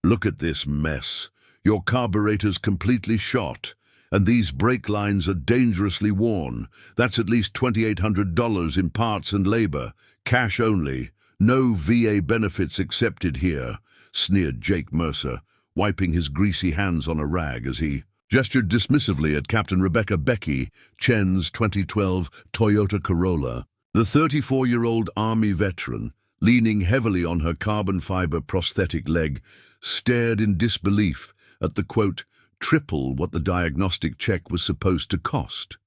Look at this mess. Your carburetor's completely shot, and these brake lines are dangerously worn. That's at least $2,800 in parts and labor. Cash only. No VA benefits accepted here," sneered Jake Mercer, wiping his greasy hands on a rag as he gestured dismissively at Captain Becky, Chen's 2012 Toyota Corolla. The 34-year-old Army veteran, leaning heavily on her carbon fiber prosthetic leg, stared in disbelief at the, quote, triple what the diagnostic check was supposed to cost.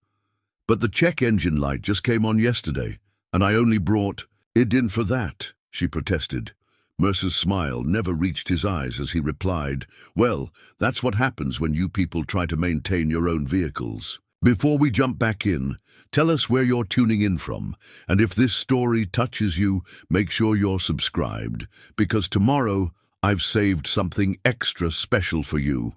"But the check engine light just came on yesterday, and I only brought it in for that," she protested. Mercer's smile never reached his eyes as he replied, "Well, that's what happens when you people try to maintain your own vehicles. Before we jump back in, tell us where you're tuning in from, and if this story touches you, make sure you're subscribed, because tomorrow I've saved something extra special for you."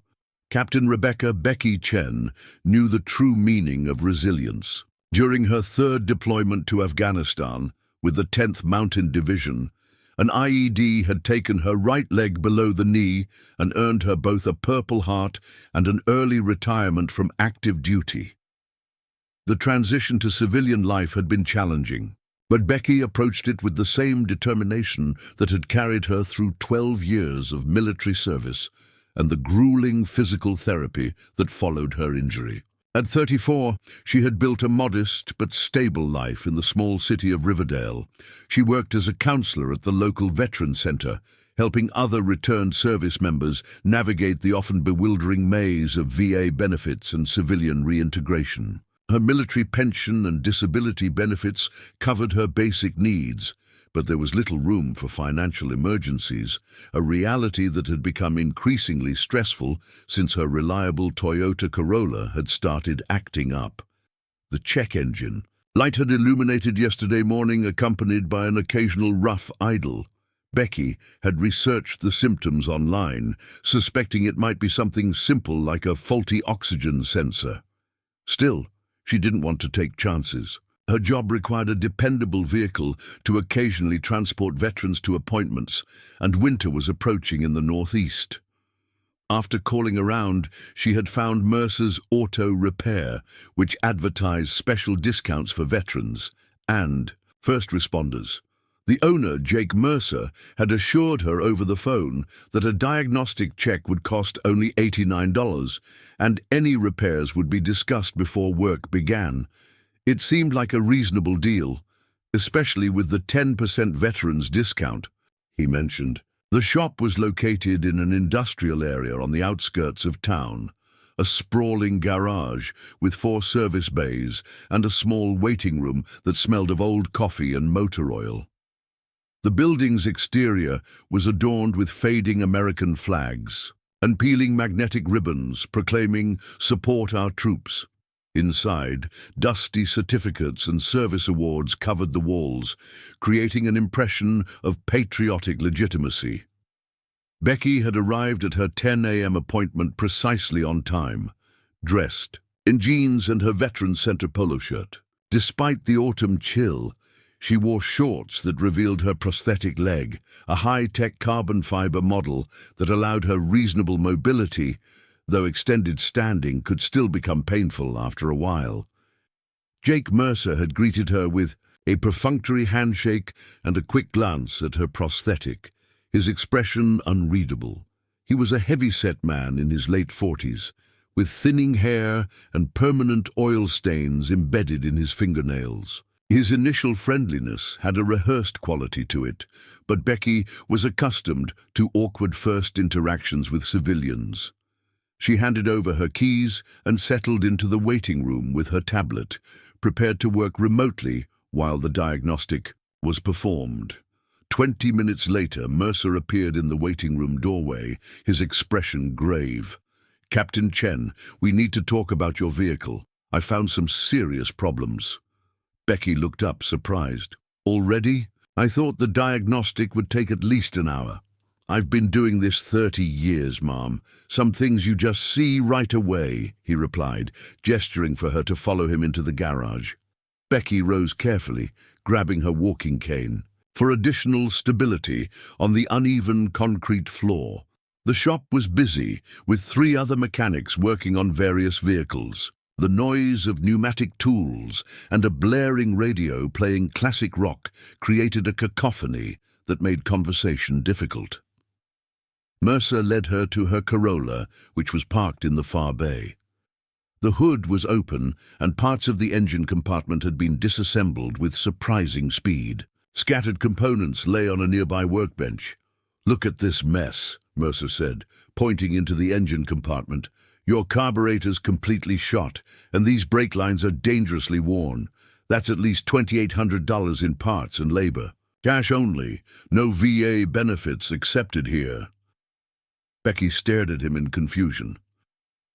Captain Becky Chen knew the true meaning of resilience. During her third deployment to Afghanistan with the 10th Mountain Division, an IED had taken her right leg below the knee and earned her both a Purple Heart and an early retirement from active duty. The transition to civilian life had been challenging, but Becky approached it with the same determination that had carried her through 12 years of military service and the grueling physical therapy that followed her injury. At 34, she had built a modest but stable life in the small city of Riverdale. She worked as a counselor at the local veteran center, helping other returned service members navigate the often bewildering maze of VA benefits and civilian reintegration. Her military pension and disability benefits covered her basic needs, but there was little room for financial emergencies, a reality that had become increasingly stressful since her reliable Toyota Corolla had started acting up. The check engine light had illuminated yesterday morning, accompanied by an occasional rough idle. Becky had researched the symptoms online, suspecting it might be something simple like a faulty oxygen sensor. Still, she didn't want to take chances. Her job required a dependable vehicle to occasionally transport veterans to appointments, and winter was approaching in the Northeast. After calling around, she had found Mercer's Auto Repair, which advertised special discounts for veterans and first responders. The owner, Jake Mercer, had assured her over the phone that a diagnostic check would cost only $89, and any repairs would be discussed before work began. It seemed like a reasonable deal, especially with the 10% veterans discount, he mentioned. The shop was located in an industrial area on the outskirts of town, a sprawling garage with 4 service bays and a small waiting room that smelled of old coffee and motor oil. The building's exterior was adorned with fading American flags and peeling magnetic ribbons proclaiming "Support our troops." Inside, dusty certificates and service awards covered the walls, creating an impression of patriotic legitimacy. Becky had arrived at her 10 a.m. appointment precisely on time, dressed in jeans and her Veterans Center polo shirt. Despite the autumn chill, she wore shorts that revealed her prosthetic leg, a high-tech carbon fiber model that allowed her reasonable mobility, though extended standing could still become painful after a while. Jake Mercer had greeted her with a perfunctory handshake and a quick glance at her prosthetic, his expression unreadable. He was a heavy-set man in his late 40s, with thinning hair and permanent oil stains embedded in his fingernails. His initial friendliness had a rehearsed quality to it, but Becky was accustomed to awkward first interactions with civilians. She handed over her keys and settled into the waiting room with her tablet, prepared to work remotely while the diagnostic was performed. 20 minutes later, Mercer appeared in the waiting room doorway, his expression grave. "Captain Chen, we need to talk about your vehicle. I found some serious problems." Becky looked up, surprised. "Already? I thought the diagnostic would take at least an hour." "I've been doing this 30 years, Mom. Some things you just see right away," he replied, gesturing for her to follow him into the garage. Becky rose carefully, grabbing her walking cane. For additional stability on the uneven concrete floor, The shop was busy, with 3 other mechanics working on various vehicles. The noise of pneumatic tools and a blaring radio playing classic rock created a cacophony that made conversation difficult. Mercer led her to her Corolla, which was parked in the far bay. The hood was open, and parts of the engine compartment had been disassembled with surprising speed. Scattered components lay on a nearby workbench. "Look at this mess," Mercer said, pointing into the engine compartment. "Your carburetor's completely shot, and these brake lines are dangerously worn. That's at least $2,800 in parts and labor. Cash only, no VA benefits accepted here." Becky stared at him in confusion.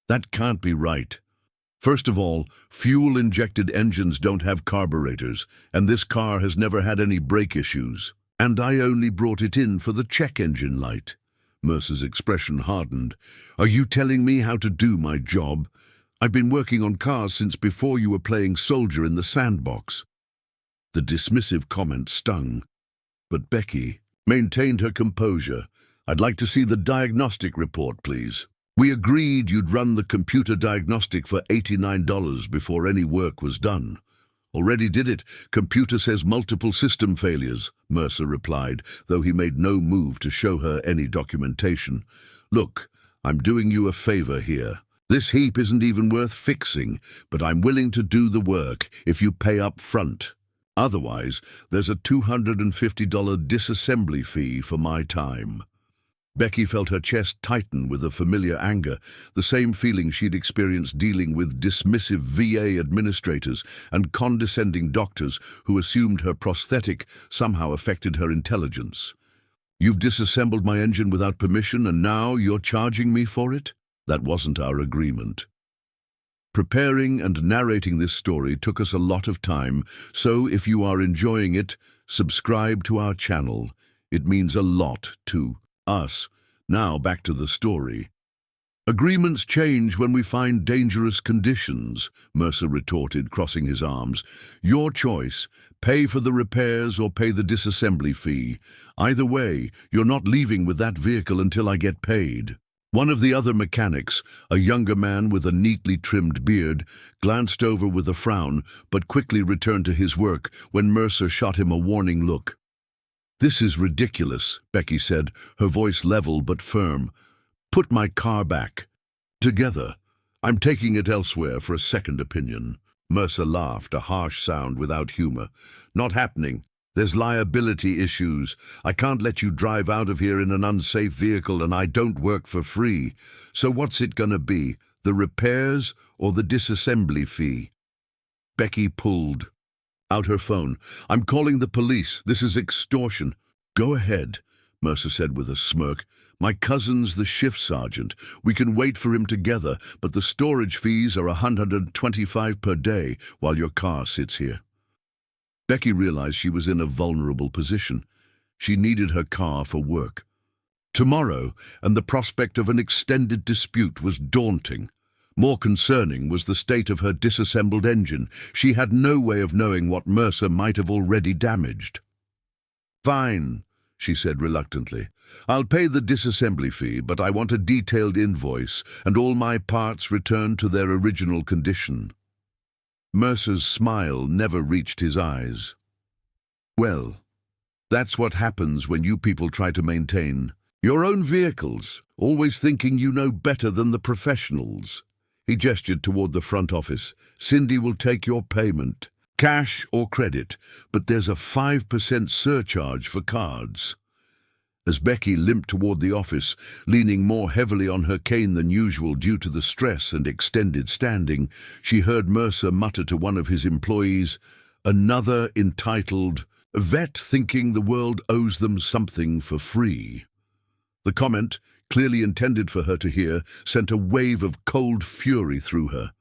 "That can't be right. First of all, fuel-injected engines don't have carburetors, and this car has never had any brake issues. And I only brought it in for the check engine light." Mercer's expression hardened. "Are you telling me how to do my job? I've been working on cars since before you were playing soldier in the sandbox." The dismissive comment stung, but Becky maintained her composure. "I'd like to see the diagnostic report, please. We agreed you'd run the computer diagnostic for $89 before any work was done." "Already did it. Computer says multiple system failures," Mercer replied, though he made no move to show her any documentation. "Look, I'm doing you a favor here. This heap isn't even worth fixing, but I'm willing to do the work if you pay up front. Otherwise, there's a $250 disassembly fee for my time." Becky felt her chest tighten with a familiar anger, the same feeling she'd experienced dealing with dismissive VA administrators and condescending doctors who assumed her prosthetic somehow affected her intelligence. "You've disassembled my engine without permission, and now you're charging me for it? That wasn't our agreement." Preparing and narrating this story took us a lot of time, so if you are enjoying it, subscribe to our channel. It means a lot to us. Now back to the story. "Agreements change when we find dangerous conditions," Mercer retorted, crossing his arms. "Your choice. Pay for the repairs or pay the disassembly fee. Either way, you're not leaving with that vehicle until I get paid." One of the other mechanics, a younger man with a neatly trimmed beard, glanced over with a frown, but quickly returned to his work when Mercer shot him a warning look. "This is ridiculous," Becky said, her voice level but firm. "Put my car back." "Together. I'm taking it elsewhere for a second opinion." Mercer laughed, a harsh sound without humor. "Not happening. There's liability issues. I can't let you drive out of here in an unsafe vehicle, and I don't work for free. So what's it gonna be? The repairs or the disassembly fee?" Becky pulled out her phone. "I'm calling the police. This is extortion." "Go ahead," Mercer said with a smirk. "My cousin's the shift sergeant. We can wait for him together, but the storage fees are $125 per day while your car sits here." Becky realized she was in a vulnerable position. She needed her car for work tomorrow, and the prospect of an extended dispute was daunting. More concerning was the state of her disassembled engine. She had no way of knowing what Mercer might have already damaged. "Fine," she said reluctantly. "I'll pay the disassembly fee, but I want a detailed invoice and all my parts returned to their original condition." Mercer's smile never reached his eyes. "Well, that's what happens when you people try to maintain your own vehicles, always thinking you know better than the professionals." He gestured toward the front office. "Cindy will take your payment, cash or credit, but there's a 5% surcharge for cards." As Becky limped toward the office, leaning more heavily on her cane than usual due to the stress and extended standing, she heard Mercer mutter to one of his employees, "Another entitled vet thinking the world owes them something for free." The comment, clearly intended for her to hear, sent a wave of cold fury through her.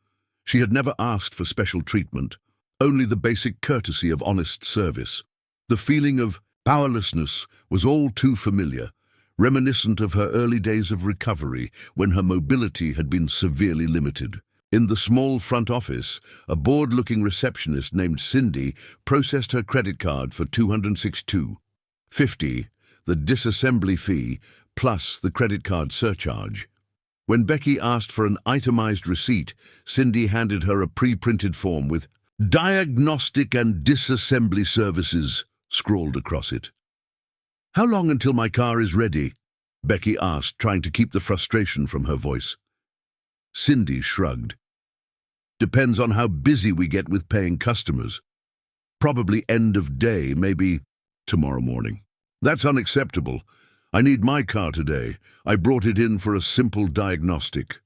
She had never asked for special treatment, only the basic courtesy of honest service. The feeling of powerlessness was all too familiar, reminiscent of her early days of recovery when her mobility had been severely limited. In the small front office, a bored-looking receptionist named Cindy processed her credit card for $262.50, the disassembly fee, plus the credit card surcharge. When Becky asked for an itemized receipt, Cindy handed her a pre-printed form with "Diagnostic and Disassembly Services" scrawled across it. "How long until my car is ready?" Becky asked, trying to keep the frustration from her voice. Cindy shrugged. "Depends on how busy we get with paying customers. Probably end of day, maybe tomorrow morning." "That's unacceptable. I need my car today. I brought it in for a simple diagnostic."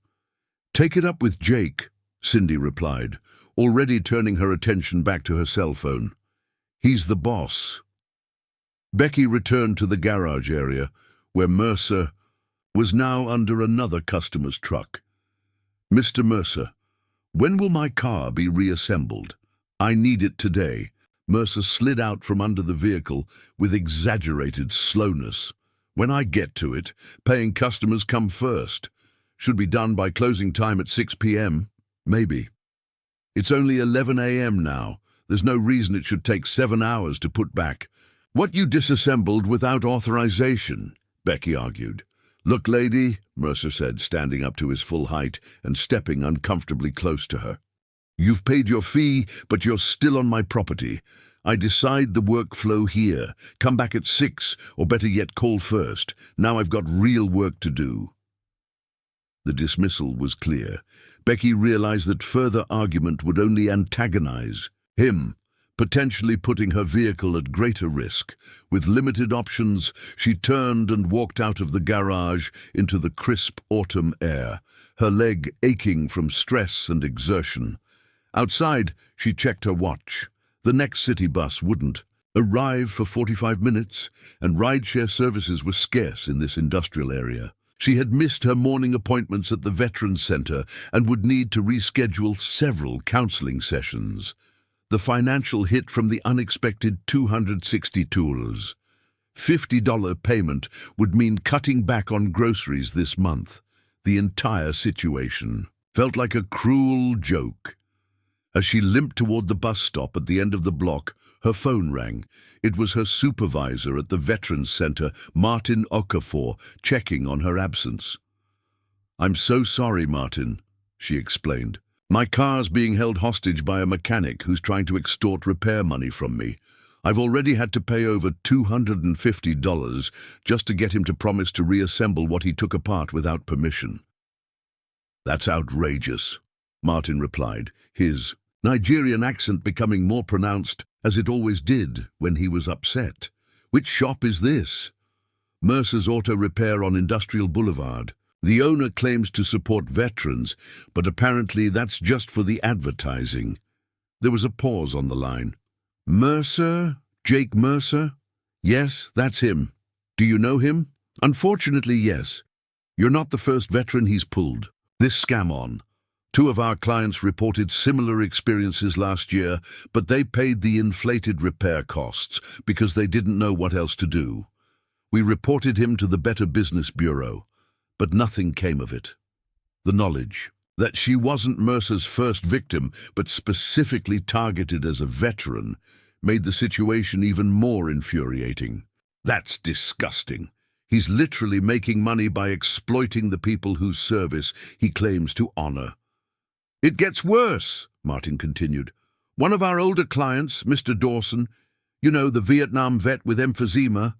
"Take it up with Jake," Cindy replied, already turning her attention back to her cell phone. "He's the boss." Becky returned to the garage area, where Mercer was now under another customer's truck. "Mr. Mercer, when will my car be reassembled? I need it today." Mercer slid out from under the vehicle with exaggerated slowness. "When I get to it, paying customers come first. Should be done by closing time at 6 p.m. Maybe. It's only 11 a.m. now. There's no reason it should take 7 hours to put back." "What you disassembled without authorization," Becky argued. "Look, lady," Mercer said, standing up to his full height and stepping uncomfortably close to her. "You've paid your fee, but you're still on my property. I decide the workflow here. Come back at 6, or better yet, call first. Now I've got real work to do." The dismissal was clear. Becky realized that further argument would only antagonize him, potentially putting her vehicle at greater risk. With limited options, she turned and walked out of the garage into the crisp autumn air, her leg aching from stress and exertion. Outside, she checked her watch. The next city bus wouldn't arrive for 45 minutes, and rideshare services were scarce in this industrial area. She had missed her morning appointments at the Veterans Center and would need to reschedule several counseling sessions. The financial hit from the unexpected $260. $50 payment would mean cutting back on groceries this month. The entire situation felt like a cruel joke. As she limped toward the bus stop at the end of the block, her phone rang. It was her supervisor at the Veterans Center, Martin Okafor, checking on her absence. "I'm so sorry, Martin," she explained. "My car's being held hostage by a mechanic who's trying to extort repair money from me. I've already had to pay over $250 just to get him to promise to reassemble what he took apart without permission." "That's outrageous," Martin replied, his Nigerian accent becoming more pronounced, as it always did when he was upset. "Which shop is this?" "Mercer's Auto Repair on Industrial Boulevard. The owner claims to support veterans, but apparently that's just for the advertising." There was a pause on the line. "Mercer? Jake Mercer?" "Yes, that's him. Do you know him?" "Unfortunately, yes. You're not the first veteran he's pulled this scam on. 2 of our clients reported similar experiences last year, but they paid the inflated repair costs because they didn't know what else to do. We reported him to the Better Business Bureau, but nothing came of it." The knowledge that she wasn't Mercer's first victim, but specifically targeted as a veteran, made the situation even more infuriating. "That's disgusting. He's literally making money by exploiting the people whose service he claims to honor." "It gets worse," Martin continued. "One of our older clients, Mr. Dawson, you know, the Vietnam vet with emphysema,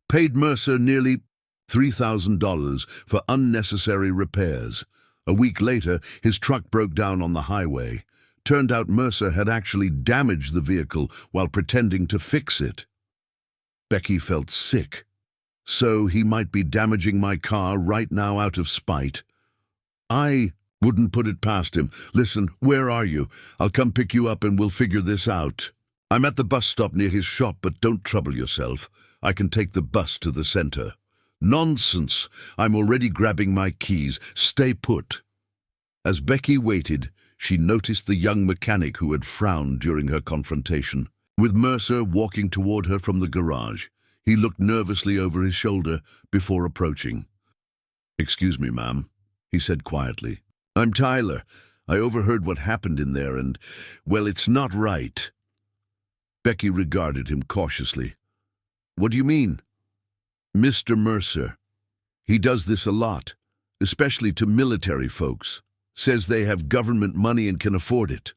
paid Mercer nearly $3,000 for unnecessary repairs. A week later, his truck broke down on the highway. Turned out Mercer had actually damaged the vehicle while pretending to fix it." Becky felt sick. "So he might be damaging my car right now out of spite?" "I wouldn't put it past him. Listen, where are you? I'll come pick you up and we'll figure this out." "I'm at the bus stop near his shop, but don't trouble yourself. I can take the bus to the center." "Nonsense. I'm already grabbing my keys. Stay put." As Becky waited, she noticed the young mechanic who had frowned during her confrontation. With Mercer walking toward her from the garage, he looked nervously over his shoulder before approaching. "Excuse me, ma'am," he said quietly. "I'm Tyler. I overheard what happened in there and, well, it's not right." Becky regarded him cautiously. "What do you mean?" "Mr. Mercer. He does this a lot, especially to military folks. Says they have government money and can afford it.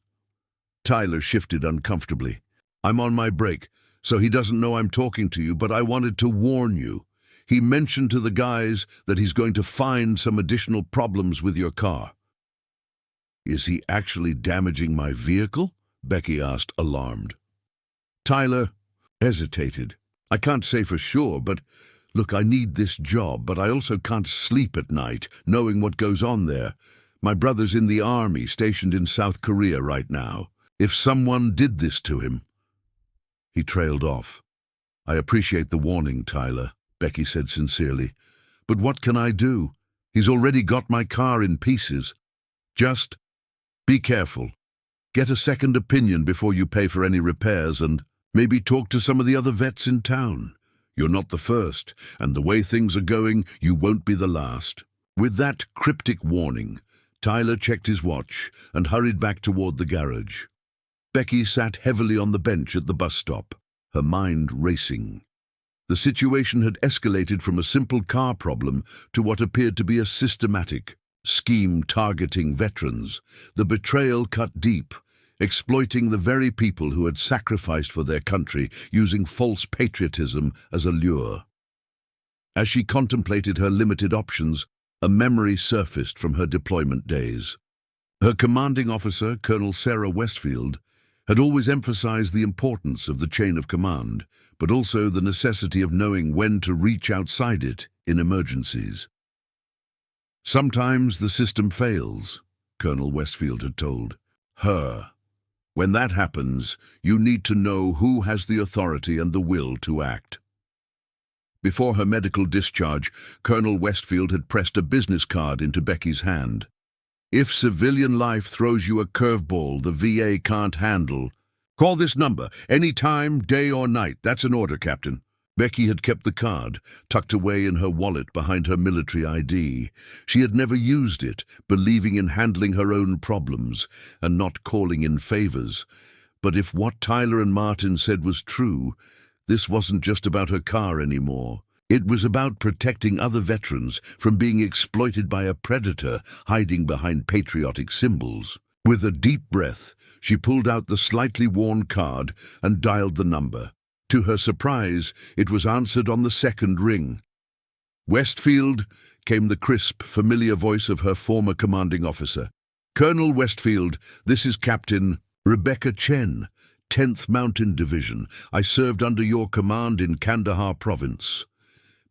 Tyler shifted uncomfortably. I'm on my break, so he doesn't know I'm talking to you, but I wanted to warn you. He mentioned to the guys that he's going to find some additional problems with your car. Is he actually damaging my vehicle? Becky asked, alarmed. Tyler hesitated. I can't say for sure, but look, I need this job, but I also can't sleep at night, knowing what goes on there. My brother's in the army, stationed in South Korea right now. If someone did this to him... He trailed off. I appreciate the warning, Tyler, Becky said sincerely. But what can I do? He's already got my car in pieces. Just be careful. Get a second opinion before you pay for any repairs, and maybe talk to some of the other vets in town. You're not the first, and the way things are going, you won't be the last. With that cryptic warning, Tyler checked his watch and hurried back toward the garage. Becky sat heavily on the bench at the bus stop, her mind racing. The situation had escalated from a simple car problem to what appeared to be a systematic scheme targeting veterans. The betrayal cut deep, exploiting the very people who had sacrificed for their country, using false patriotism as a lure. As she contemplated her limited options, a memory surfaced from her deployment days. Her commanding officer, Colonel Sarah Westfield, had always emphasized the importance of the chain of command, but also the necessity of knowing when to reach outside it in emergencies. Sometimes the system fails, Colonel Westfield had told her. When that happens, you need to know who has the authority and the will to act. Before her medical discharge, Colonel Westfield had pressed a business card into Becky's hand. If civilian life throws you a curveball the VA can't handle, call this number, any time, day or night. That's an order, Captain. Becky had kept the card, tucked away in her wallet behind her military ID. She had never used it, believing in handling her own problems and not calling in favors. But if what Tyler and Martin said was true, this wasn't just about her car anymore. It was about protecting other veterans from being exploited by a predator hiding behind patriotic symbols. With a deep breath, she pulled out the slightly worn card and dialed the number. To her surprise, it was answered on the second ring. Westfield, came the crisp, familiar voice of her former commanding officer. Colonel Westfield, this is Captain Rebecca Chen, 10th Mountain Division. I served under your command in Kandahar Province.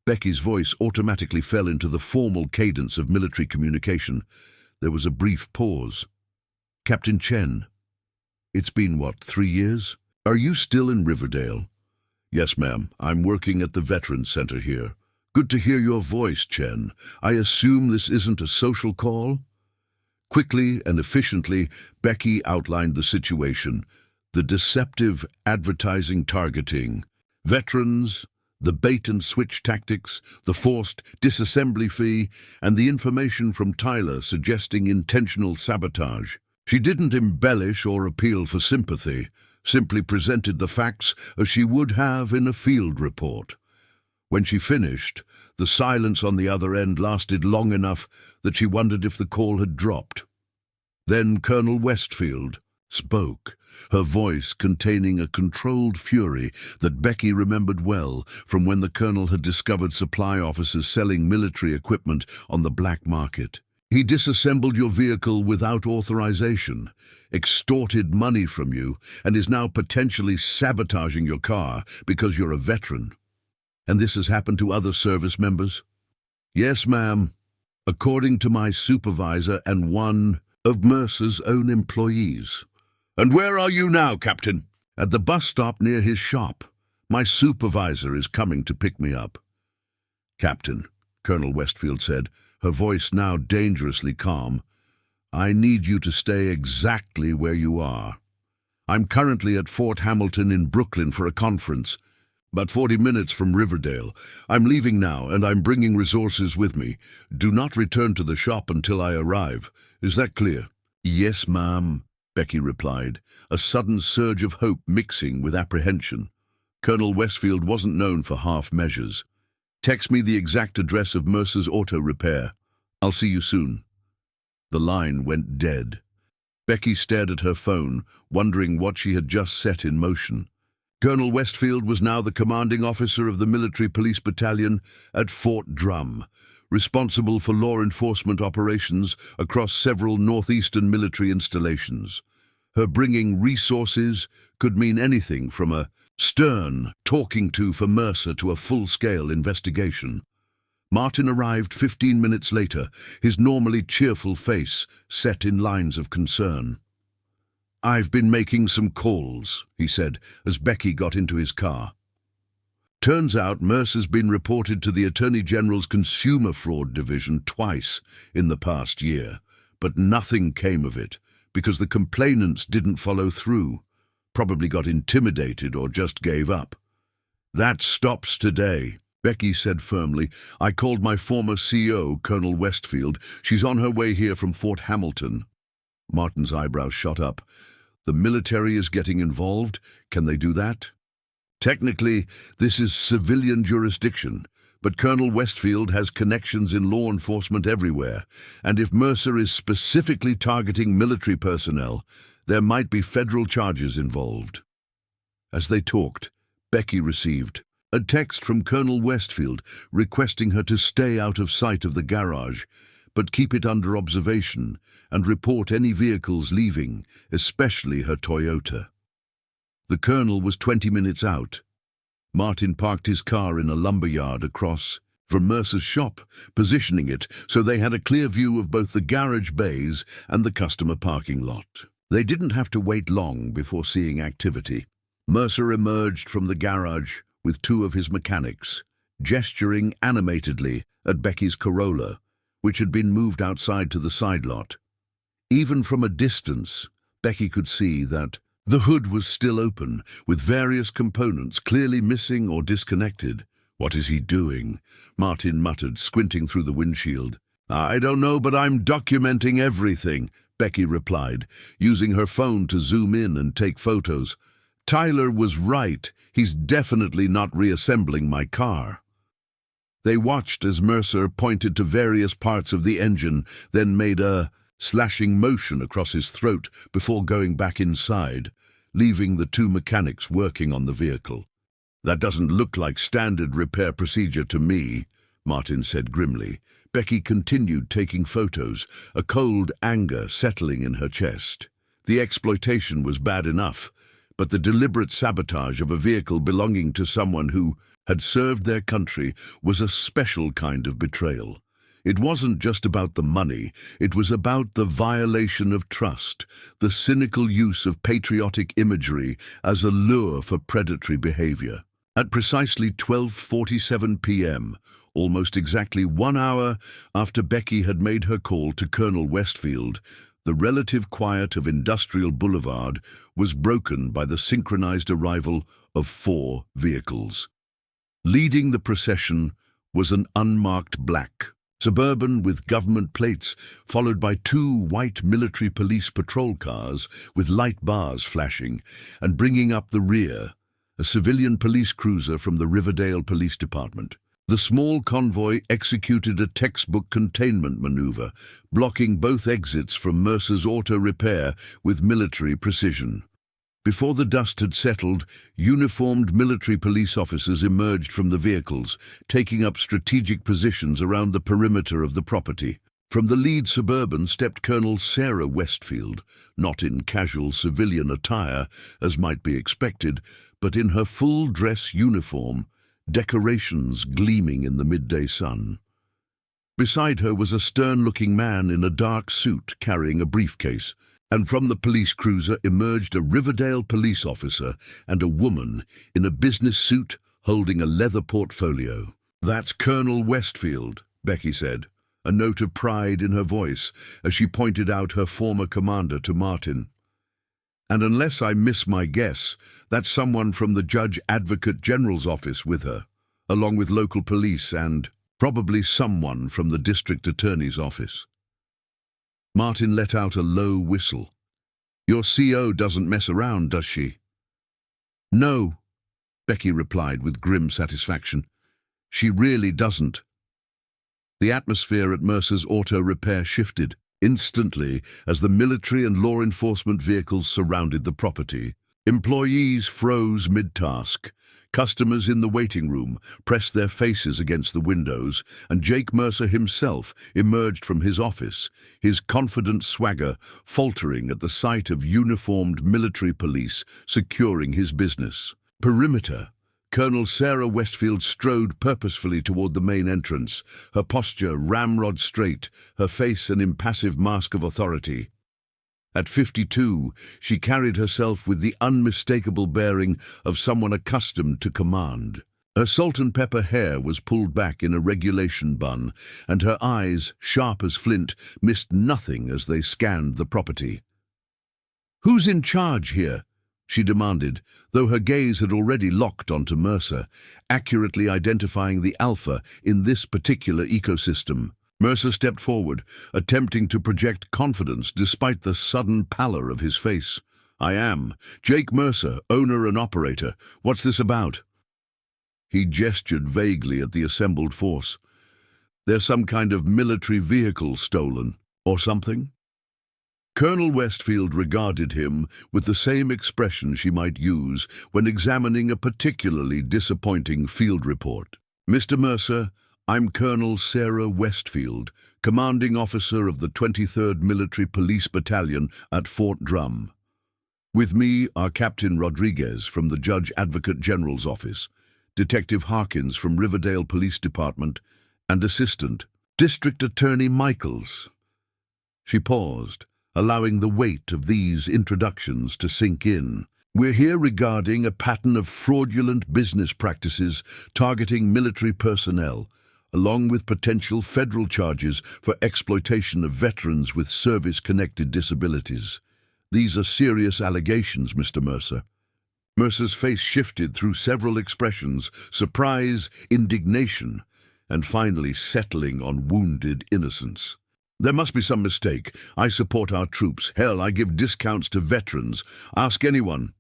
Becky's voice automatically fell into the formal cadence of military communication. There was a brief pause. Captain Chen, it's been, 3 years? Are you still in Riverdale? Yes, ma'am. I'm working at the Veterans Center here. Good to hear your voice, Chen. I assume this isn't a social call? Quickly and efficiently, Becky outlined the situation. The deceptive advertising targeting. Veterans, the bait-and-switch tactics, the forced disassembly fee, and the information from Tyler suggesting intentional sabotage. She didn't embellish or appeal for sympathy, simply presented the facts as she would have in a field report. When she finished, the silence on the other end lasted long enough that she wondered if the call had dropped. Then Colonel Westfield spoke, her voice containing a controlled fury that Becky remembered well from when the colonel had discovered supply officers selling military equipment on the black market. He disassembled your vehicle without authorization, extorted money from you, and is now potentially sabotaging your car because you're a veteran. And this has happened to other service members? Yes, ma'am. According to my supervisor and one of Mercer's own employees. And where are you now, Captain? At the bus stop near his shop. My supervisor is coming to pick me up. Captain, Colonel Westfield said, her voice now dangerously calm, I need you to stay exactly where you are. I'm currently at Fort Hamilton in Brooklyn for a conference, about 40 minutes from Riverdale. I'm leaving now, and I'm bringing resources with me. Do not return to the shop until I arrive. Is that clear? Yes, ma'am, Becky replied, a sudden surge of hope mixing with apprehension. Colonel Westfield wasn't known for half measures. Text me the exact address of Mercer's auto repair. I'll see you soon." The line went dead. Becky stared at her phone, wondering what she had just set in motion. Colonel Westfield was now the commanding officer of the military police battalion at Fort Drum, responsible for law enforcement operations across several northeastern military installations. Her bringing resources could mean anything from a stern talking to for Mercer to a full-scale investigation. Martin arrived 15 minutes later, his normally cheerful face set in lines of concern. "I've been making some calls," he said, as Becky got into his car. Turns out Mercer's been reported to the Attorney General's Consumer Fraud Division twice in the past year, but nothing came of it because the complainants didn't follow through, probably got intimidated or just gave up. "That stops today," Becky said firmly. "I called my former CO, Colonel Westfield. She's on her way here from Fort Hamilton." Martin's eyebrows shot up. "The military is getting involved? Can they do that?" "Technically, this is civilian jurisdiction, but Colonel Westfield has connections in law enforcement everywhere, and if Mercer is specifically targeting military personnel, there might be federal charges involved." As they talked, Becky received a text from Colonel Westfield requesting her to stay out of sight of the garage, but keep it under observation and report any vehicles leaving, especially her Toyota. The colonel was 20 minutes out. Martin parked his car in a lumberyard across from Mercer's shop, positioning it so they had a clear view of both the garage bays and the customer parking lot. They didn't have to wait long before seeing activity. Mercer emerged from the garage with two of his mechanics, gesturing animatedly at Becky's Corolla, which had been moved outside to the side lot. Even from a distance, Becky could see that the hood was still open, with various components clearly missing or disconnected. "What is he doing?" Martin muttered, squinting through the windshield. "I don't know, but I'm documenting everything," Becky replied, using her phone to zoom in and take photos. "Tyler was right. He's definitely not reassembling my car." They watched as Mercer pointed to various parts of the engine, then made a slashing motion across his throat before going back inside, leaving the two mechanics working on the vehicle. "That doesn't look like standard repair procedure to me," Martin said grimly. Becky continued taking photos, a cold anger settling in her chest. The exploitation was bad enough, but the deliberate sabotage of a vehicle belonging to someone who had served their country was a special kind of betrayal. It wasn't just about the money, it was about the violation of trust, the cynical use of patriotic imagery as a lure for predatory behavior. At precisely 12:47 p.m., almost exactly 1 hour after Becky had made her call to Colonel Westfield, the relative quiet of Industrial Boulevard was broken by the synchronized arrival of 4 vehicles. Leading the procession was an unmarked black Suburban with government plates, followed by 2 white military police patrol cars with light bars flashing, and bringing up the rear, a civilian police cruiser from the Riverdale Police Department. The small convoy executed a textbook containment maneuver, blocking both exits from Mercer's auto repair with military precision. Before the dust had settled, uniformed military police officers emerged from the vehicles, taking up strategic positions around the perimeter of the property. From the lead Suburban stepped Colonel Sarah Westfield, not in casual civilian attire, as might be expected, but in her full dress uniform, decorations gleaming in the midday sun. Beside her was a stern-looking man in a dark suit carrying a briefcase, and from the police cruiser emerged a Riverdale police officer and a woman in a business suit holding a leather portfolio. "That's Colonel Westfield," Becky said, a note of pride in her voice as she pointed out her former commander to Martin. "And unless I miss my guess, that's someone from the Judge Advocate General's office with her, along with local police and probably someone from the district attorney's office." Martin let out a low whistle. "Your CO doesn't mess around, does she?" "No," Becky replied with grim satisfaction. She really doesn't. The atmosphere at Mercer's auto repair shifted instantly as the military and law enforcement vehicles surrounded the property. Employees froze mid-task. Customers in the waiting room pressed their faces against the windows, and Jake Mercer himself emerged from his office, his confident swagger faltering at the sight of uniformed military police securing his business. Perimeter. Colonel Sarah Westfield strode purposefully toward the main entrance, her posture ramrod straight, her face an impassive mask of authority. At 52, she carried herself with the unmistakable bearing of someone accustomed to command. Her salt-and-pepper hair was pulled back in a regulation bun, and her eyes, sharp as flint, missed nothing as they scanned the property. "Who's in charge here?" she demanded, though her gaze had already locked onto Mercer, accurately identifying the alpha in this particular ecosystem. Mercer stepped forward, attempting to project confidence despite the sudden pallor of his face. "I am. Jake Mercer, owner and operator. What's this about?" He gestured vaguely at the assembled force. "There's some kind of military vehicle stolen, or something?" Colonel Westfield regarded him with the same expression she might use when examining a particularly disappointing field report. "Mr. Mercer, I'm Colonel Sarah Westfield, commanding officer of the 23rd Military Police Battalion at Fort Drum. With me are Captain Rodriguez from the Judge Advocate General's office, Detective Harkins from Riverdale Police Department, and Assistant District Attorney Michaels." She paused, allowing the weight of these introductions to sink in. "We're here regarding a pattern of fraudulent business practices targeting military personnel, along with potential federal charges for exploitation of veterans with service-connected disabilities. These are serious allegations, Mr. Mercer." Mercer's face shifted through several expressions: surprise, indignation, and finally settling on wounded innocence. "There must be some mistake. I support our troops. Hell, I give discounts to veterans. Ask anyone."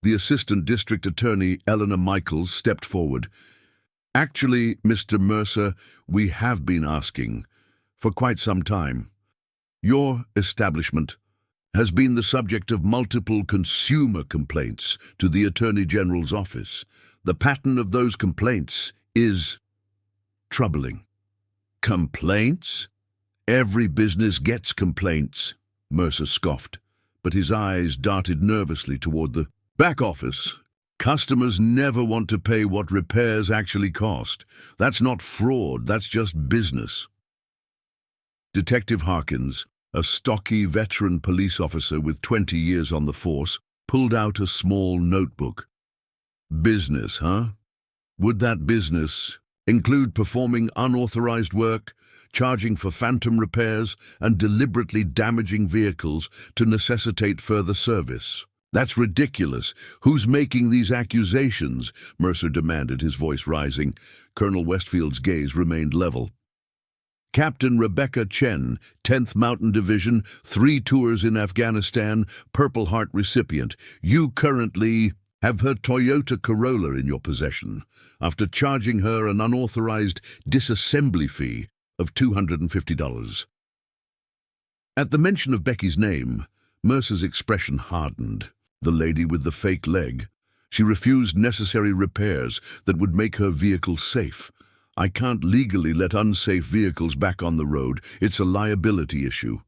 The Assistant District Attorney, Eleanor Michaels, stepped forward. "Actually, Mr. Mercer, we have been asking for quite some time. Your establishment has been the subject of multiple consumer complaints to the Attorney General's office. The pattern of those complaints is troubling." "Complaints? Every business gets complaints," Mercer scoffed, but his eyes darted nervously toward the back office. "Customers never want to pay what repairs actually cost. That's not fraud, that's just business." Detective Harkins, a stocky veteran police officer with 20 years on the force, pulled out a small notebook. "Business, huh? Would that business include performing unauthorized work, charging for phantom repairs, and deliberately damaging vehicles to necessitate further service?" "That's ridiculous. Who's making these accusations?" Mercer demanded, his voice rising. Colonel Westfield's gaze remained level. "Captain Rebecca Chen, 10th Mountain Division, 3 tours in Afghanistan, Purple Heart recipient. You currently have her Toyota Corolla in your possession, after charging her an unauthorized disassembly fee of $250. At the mention of Becky's name, Mercer's expression hardened. The lady with the fake leg. She refused necessary repairs that would make her vehicle safe. "I can't legally let unsafe vehicles back on the road. It's a liability issue."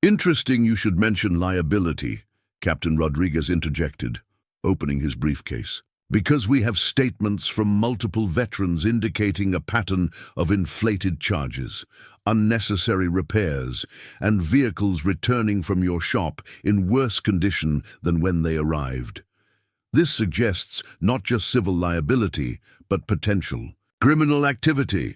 "Interesting you should mention liability," Captain Rodriguez interjected, opening his briefcase. "Because we have statements from multiple veterans indicating a pattern of inflated charges, unnecessary repairs, and vehicles returning from your shop in worse condition than when they arrived. This suggests not just civil liability, but potential criminal activity."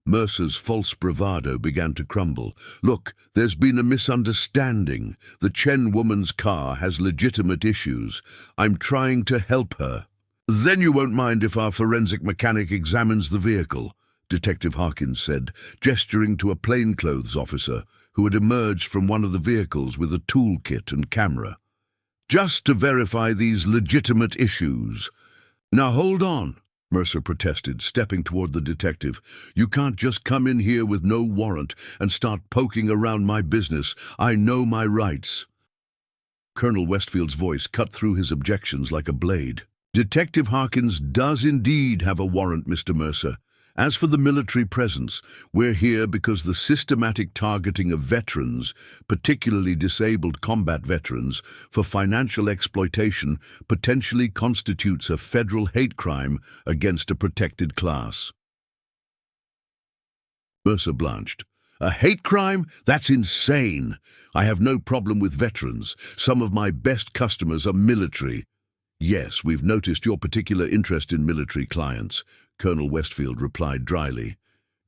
Mercer's false bravado began to crumble. "Look, there's been a misunderstanding. The Chen woman's car has legitimate issues. I'm trying to help her." "Then you won't mind if our forensic mechanic examines the vehicle," Detective Harkins said, gesturing to a plainclothes officer who had emerged from one of the vehicles with a toolkit and camera. "Just to verify these legitimate issues." "Now hold on," Mercer protested, stepping toward the detective. "You can't just come in here with no warrant and start poking around my business. I know my rights." Colonel Westfield's voice cut through his objections like a blade. "Detective Harkins does indeed have a warrant, Mr. Mercer. As for the military presence, we're here because the systematic targeting of veterans, particularly disabled combat veterans, for financial exploitation potentially constitutes a federal hate crime against a protected class." Mercer blanched. "A hate crime? That's insane. I have no problem with veterans. Some of my best customers are military." "Yes, we've noticed your particular interest in military clients," Colonel Westfield replied dryly.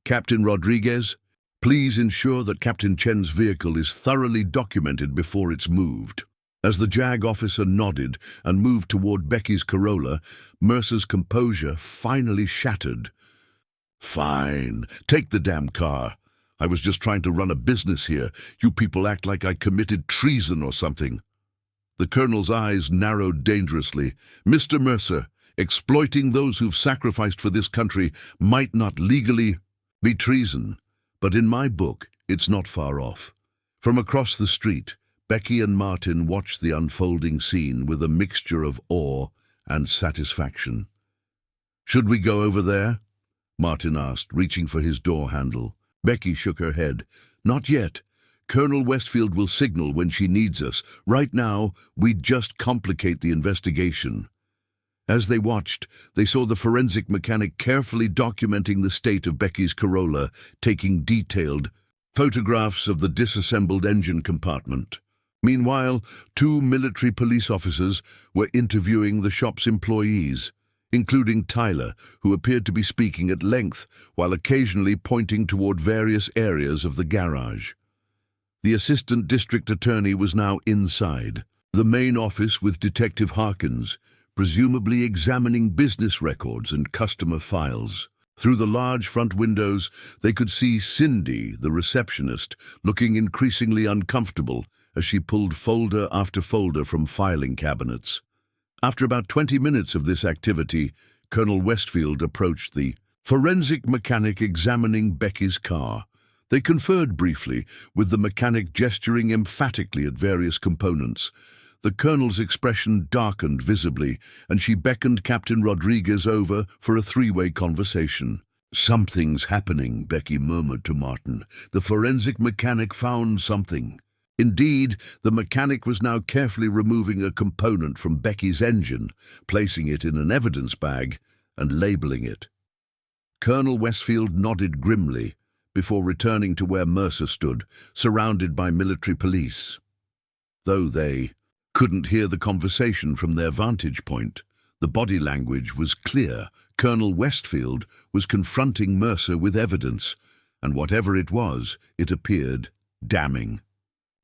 "Captain Rodriguez, please ensure that Captain Chen's vehicle is thoroughly documented before it's moved." As the JAG officer nodded and moved toward Becky's Corolla, Mercer's composure finally shattered. "Fine, take the damn car. I was just trying to run a business here. You people act like I committed treason or something." The colonel's eyes narrowed dangerously. "Mr. Mercer, exploiting those who've sacrificed for this country might not legally be treason, but in my book, it's not far off." From across the street, Becky and Martin watched the unfolding scene with a mixture of awe and satisfaction. "Should we go over there?" Martin asked, reaching for his door handle. Becky shook her head. "Not yet. Colonel Westfield will signal when she needs us. Right now, we'd just complicate the investigation." As they watched, they saw the forensic mechanic carefully documenting the state of Becky's Corolla, taking detailed photographs of the disassembled engine compartment. Meanwhile, 2 military police officers were interviewing the shop's employees, including Tyler, who appeared to be speaking at length while occasionally pointing toward various areas of the garage. The assistant district attorney was now inside the main office with Detective Harkins, presumably examining business records and customer files. Through the large front windows, they could see Cindy, the receptionist, looking increasingly uncomfortable as she pulled folder after folder from filing cabinets. After about 20 minutes of this activity, Colonel Westfield approached the forensic mechanic examining Becky's car. They conferred briefly, with the mechanic gesturing emphatically at various components. The colonel's expression darkened visibly, and she beckoned Captain Rodriguez over for a 3-way conversation. "Something's happening," Becky murmured to Martin. "The forensic mechanic found something." Indeed, the mechanic was now carefully removing a component from Becky's engine, placing it in an evidence bag, and labeling it. Colonel Westfield nodded grimly before returning to where Mercer stood, surrounded by military police. Though they couldn't hear the conversation from their vantage point, the body language was clear. Colonel Westfield was confronting Mercer with evidence, and whatever it was, it appeared damning.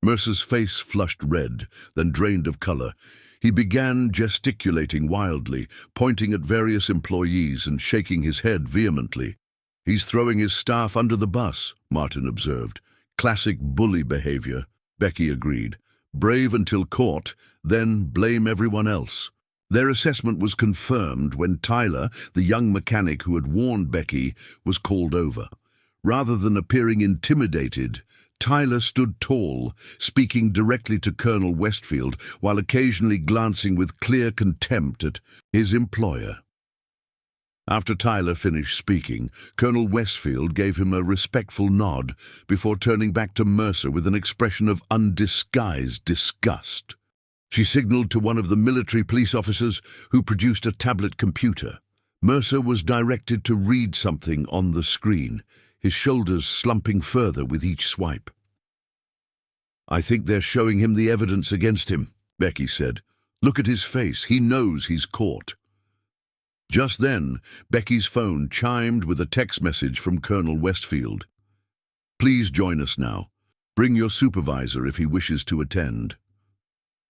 Mercer's face flushed red, then drained of color. He began gesticulating wildly, pointing at various employees and shaking his head vehemently. "He's throwing his staff under the bus," Martin observed. "Classic bully behavior," Becky agreed. "Brave until caught, then blame everyone else." Their assessment was confirmed when Tyler, the young mechanic who had warned Becky, was called over. Rather than appearing intimidated, Tyler stood tall, speaking directly to Colonel Westfield while occasionally glancing with clear contempt at his employer. After Tyler finished speaking, Colonel Westfield gave him a respectful nod before turning back to Mercer with an expression of undisguised disgust. She signaled to one of the military police officers, who produced a tablet computer. Mercer was directed to read something on the screen, his shoulders slumping further with each swipe. "I think they're showing him the evidence against him," Becky said. "Look at his face. He knows he's caught." Just then, Becky's phone chimed with a text message from Colonel Westfield. "Please join us now. Bring your supervisor if he wishes to attend."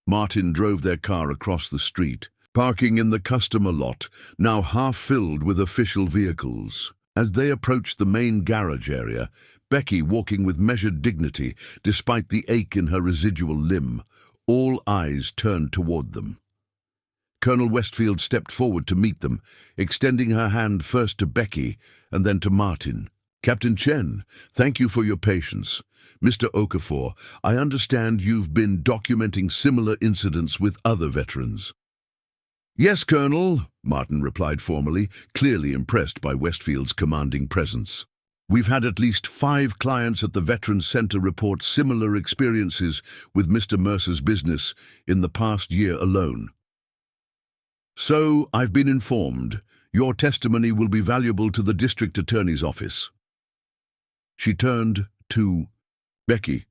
Martin drove their car across the street, parking in the customer lot, now half filled with official vehicles. As they approached the main garage area, Becky walking with measured dignity, despite the ache in her residual limb, all eyes turned toward them. Colonel Westfield stepped forward to meet them, extending her hand first to Becky and then to Martin. "Captain Chen, thank you for your patience. Mr. Okafor, I understand you've been documenting similar incidents with other veterans." "Yes, Colonel," Martin replied formally, clearly impressed by Westfield's commanding presence. "We've had at least 5 clients at the Veterans Center report similar experiences with Mr. Mercer's business in the past year alone. So, I've been informed, your testimony will be valuable to the district attorney's office." She turned to Becky.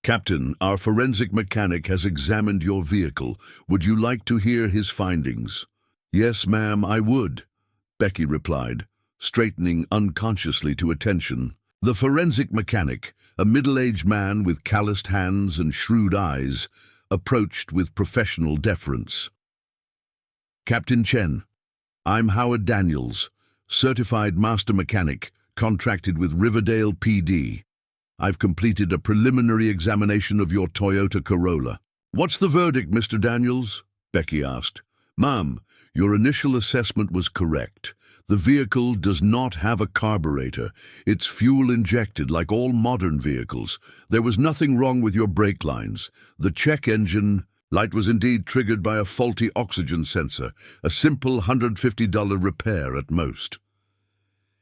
"Captain, our forensic mechanic has examined your vehicle. Would you like to hear his findings?" "Yes, ma'am, I would," Becky replied, straightening unconsciously to attention. The forensic mechanic, a middle-aged man with calloused hands and shrewd eyes, approached with professional deference. "Captain Chen, I'm Howard Daniels, certified master mechanic, contracted with Riverdale PD. I've completed a preliminary examination of your Toyota Corolla." "What's the verdict, Mr. Daniels?" Becky asked. "Ma'am, your initial assessment was correct. The vehicle does not have a carburetor. It's fuel injected like all modern vehicles. There was nothing wrong with your brake lines. The check engine light was indeed triggered by a faulty oxygen sensor, a simple $150 repair at most."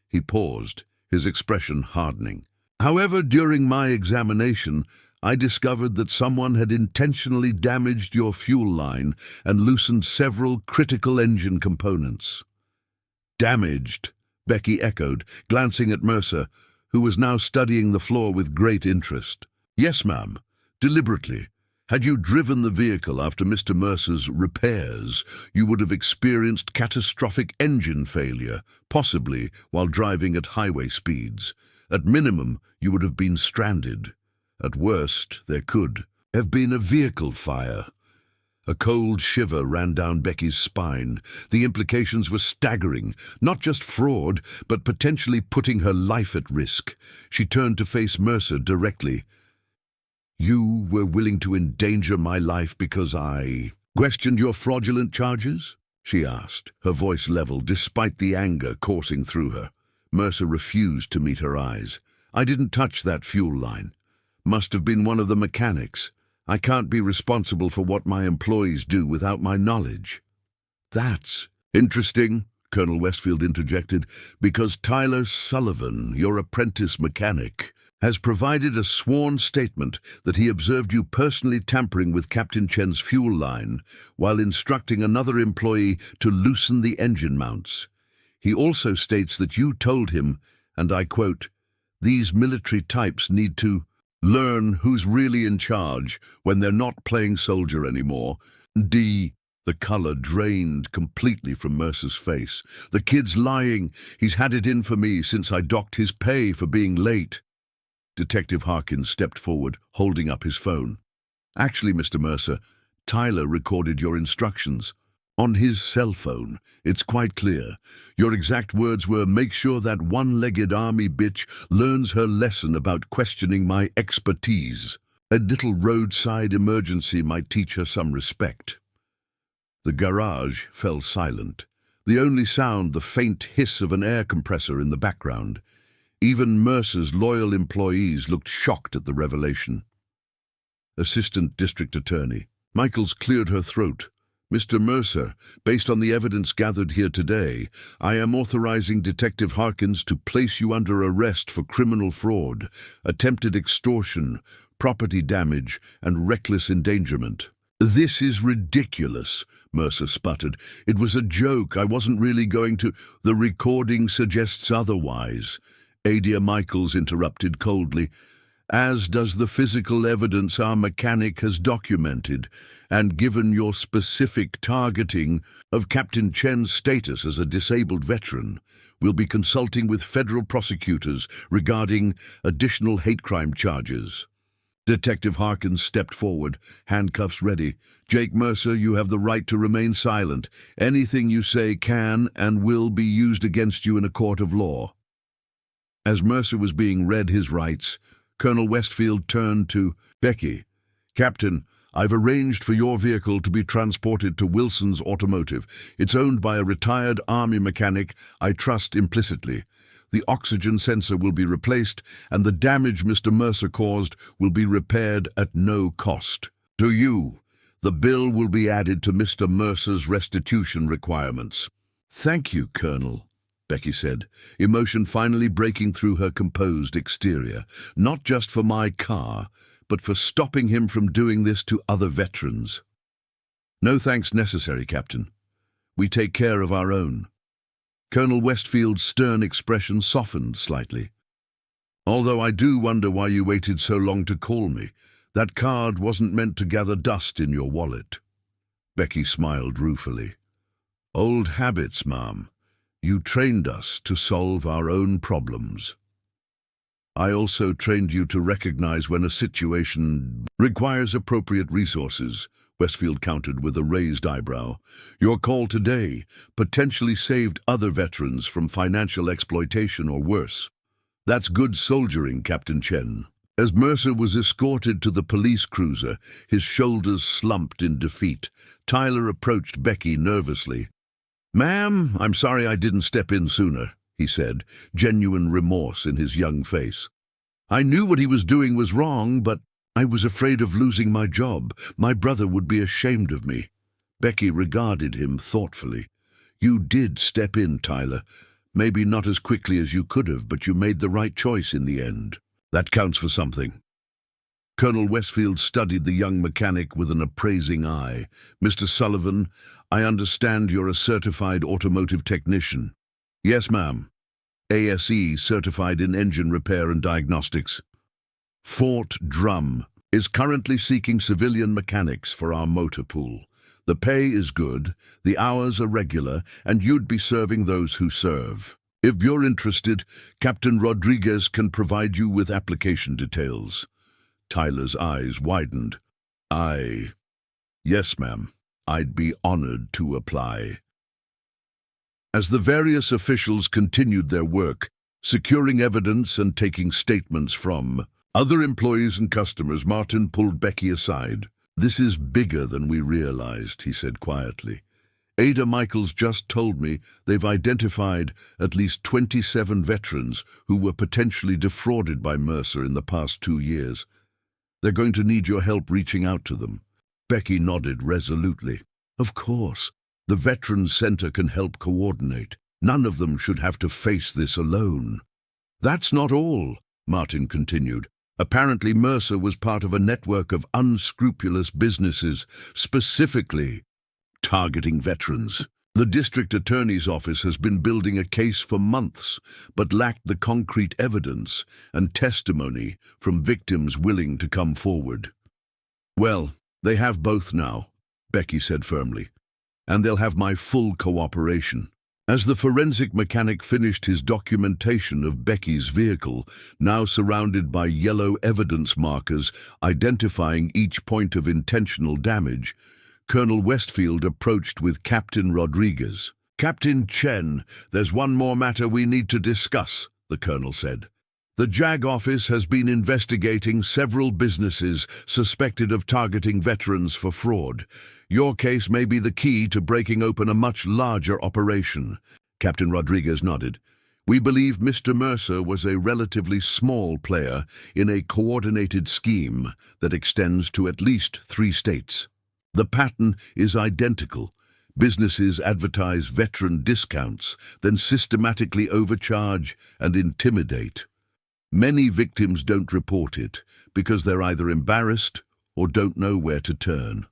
He paused, his expression hardening. "However, during my examination, I discovered that someone had intentionally damaged your fuel line and loosened several critical engine components." "Damaged?" Becky echoed, glancing at Mercer, who was now studying the floor with great interest. "Yes, ma'am, deliberately. Had you driven the vehicle after Mr. Mercer's repairs, you would have experienced catastrophic engine failure, possibly while driving at highway speeds. At minimum, you would have been stranded. At worst, there could have been a vehicle fire." A cold shiver ran down Becky's spine. The implications were staggering, not just fraud, but potentially putting her life at risk. She turned to face Mercer directly. "You were willing to endanger my life because I questioned your fraudulent charges?" she asked, her voice level despite the anger coursing through her. Mercer refused to meet her eyes. "I didn't touch that fuel line. Must have been one of the mechanics. I can't be responsible for what my employees do without my knowledge." "That's interesting," Colonel Westfield interjected, "because Tyler Sullivan, your apprentice mechanic, has provided a sworn statement that he observed you personally tampering with Captain Chen's fuel line while instructing another employee to loosen the engine mounts. He also states that you told him, and I quote, 'These military types need to learn who's really in charge when they're not playing soldier anymore.'" The color drained completely from Mercer's face. "The kid's lying. He's had it in for me since I docked his pay for being late." Detective Harkins stepped forward, holding up his phone. "Actually, Mr. Mercer, Tyler recorded your instructions. On his cell phone. It's quite clear. Your exact words were, 'Make sure that one-legged army bitch learns her lesson about questioning my expertise. A little roadside emergency might teach her some respect.'" The garage fell silent. The only sound, the faint hiss of an air compressor in the background. Even Mercer's loyal employees looked shocked at the revelation. Assistant District Attorney Michaels cleared her throat. "Mr. Mercer, based on the evidence gathered here today, I am authorizing Detective Harkins to place you under arrest for criminal fraud, attempted extortion, property damage, and reckless endangerment." "This is ridiculous," Mercer sputtered. "It was a joke. I wasn't really going to—" "The recording suggests otherwise," Adia Michaels interrupted coldly, "as does the physical evidence our mechanic has documented, and given your specific targeting of Captain Chen's status as a disabled veteran, we'll be consulting with federal prosecutors regarding additional hate crime charges." Detective Harkins stepped forward, handcuffs ready. "Jake Mercer, you have the right to remain silent. Anything you say can and will be used against you in a court of law." As Mercer was being read his rights, Colonel Westfield turned to Becky. "Captain, I've arranged for your vehicle to be transported to Wilson's Automotive. It's owned by a retired Army mechanic I trust implicitly. The oxygen sensor will be replaced, and the damage Mr. Mercer caused will be repaired at no cost. To you, the bill will be added to Mr. Mercer's restitution requirements. Thank you, Colonel, Becky said, emotion finally breaking through her composed exterior. Not just for my car, but for stopping him from doing this to other veterans. No thanks necessary, Captain. We take care of our own. Colonel Westfield's stern expression softened slightly. Although I do wonder why you waited so long to call me. That card wasn't meant to gather dust in your wallet. Becky smiled ruefully. Old habits, ma'am. You trained us to solve our own problems. I also trained you to recognize when a situation requires appropriate resources, Westfield countered with a raised eyebrow. Your call today potentially saved other veterans from financial exploitation or worse. That's good soldiering, Captain Chen. As Mercer was escorted to the police cruiser, his shoulders slumped in defeat, Tyler approached Becky nervously. Ma'am, I'm sorry I didn't step in sooner, he said, genuine remorse in his young face. I knew what he was doing was wrong, but I was afraid of losing my job. My brother would be ashamed of me. Becky regarded him thoughtfully. You did step in, Tyler. Maybe not as quickly as you could have, but you made the right choice in the end. That counts for something. Colonel Westfield studied the young mechanic with an appraising eye. Mr. Sullivan, I understand you're a certified automotive technician. Yes, ma'am. ASE, certified in engine repair and diagnostics. Fort Drum is currently seeking civilian mechanics for our motor pool. The pay is good, the hours are regular, and you'd be serving those who serve. If you're interested, Captain Rodriguez can provide you with application details. Tyler's eyes widened. Yes, ma'am. I'd be honored to apply. As the various officials continued their work, securing evidence and taking statements from other employees and customers, Martin pulled Becky aside. This is bigger than we realized, he said quietly. Ada Michaels just told me they've identified at least 27 veterans who were potentially defrauded by Mercer in the past 2 years. They're going to need your help reaching out to them. Becky nodded resolutely. Of course, the Veterans Center can help coordinate. None of them should have to face this alone. That's not all, Martin continued. Apparently Mercer was part of a network of unscrupulous businesses, specifically targeting veterans. The district attorney's office has been building a case for months, but lacked the concrete evidence and testimony from victims willing to come forward. Well, they have both now, Becky said firmly, and they'll have my full cooperation. As the forensic mechanic finished his documentation of Becky's vehicle, now surrounded by yellow evidence markers identifying each point of intentional damage, Colonel Westfield approached with Captain Rodriguez. Captain Chen, there's one more matter we need to discuss, the colonel said. The JAG office has been investigating several businesses suspected of targeting veterans for fraud. Your case may be the key to breaking open a much larger operation. Captain Rodriguez nodded. We believe Mr. Mercer was a relatively small player in a coordinated scheme that extends to at least 3 states. The pattern is identical. Businesses advertise veteran discounts, then systematically overcharge and intimidate. Many victims don't report it because they're either embarrassed or don't know where to turn.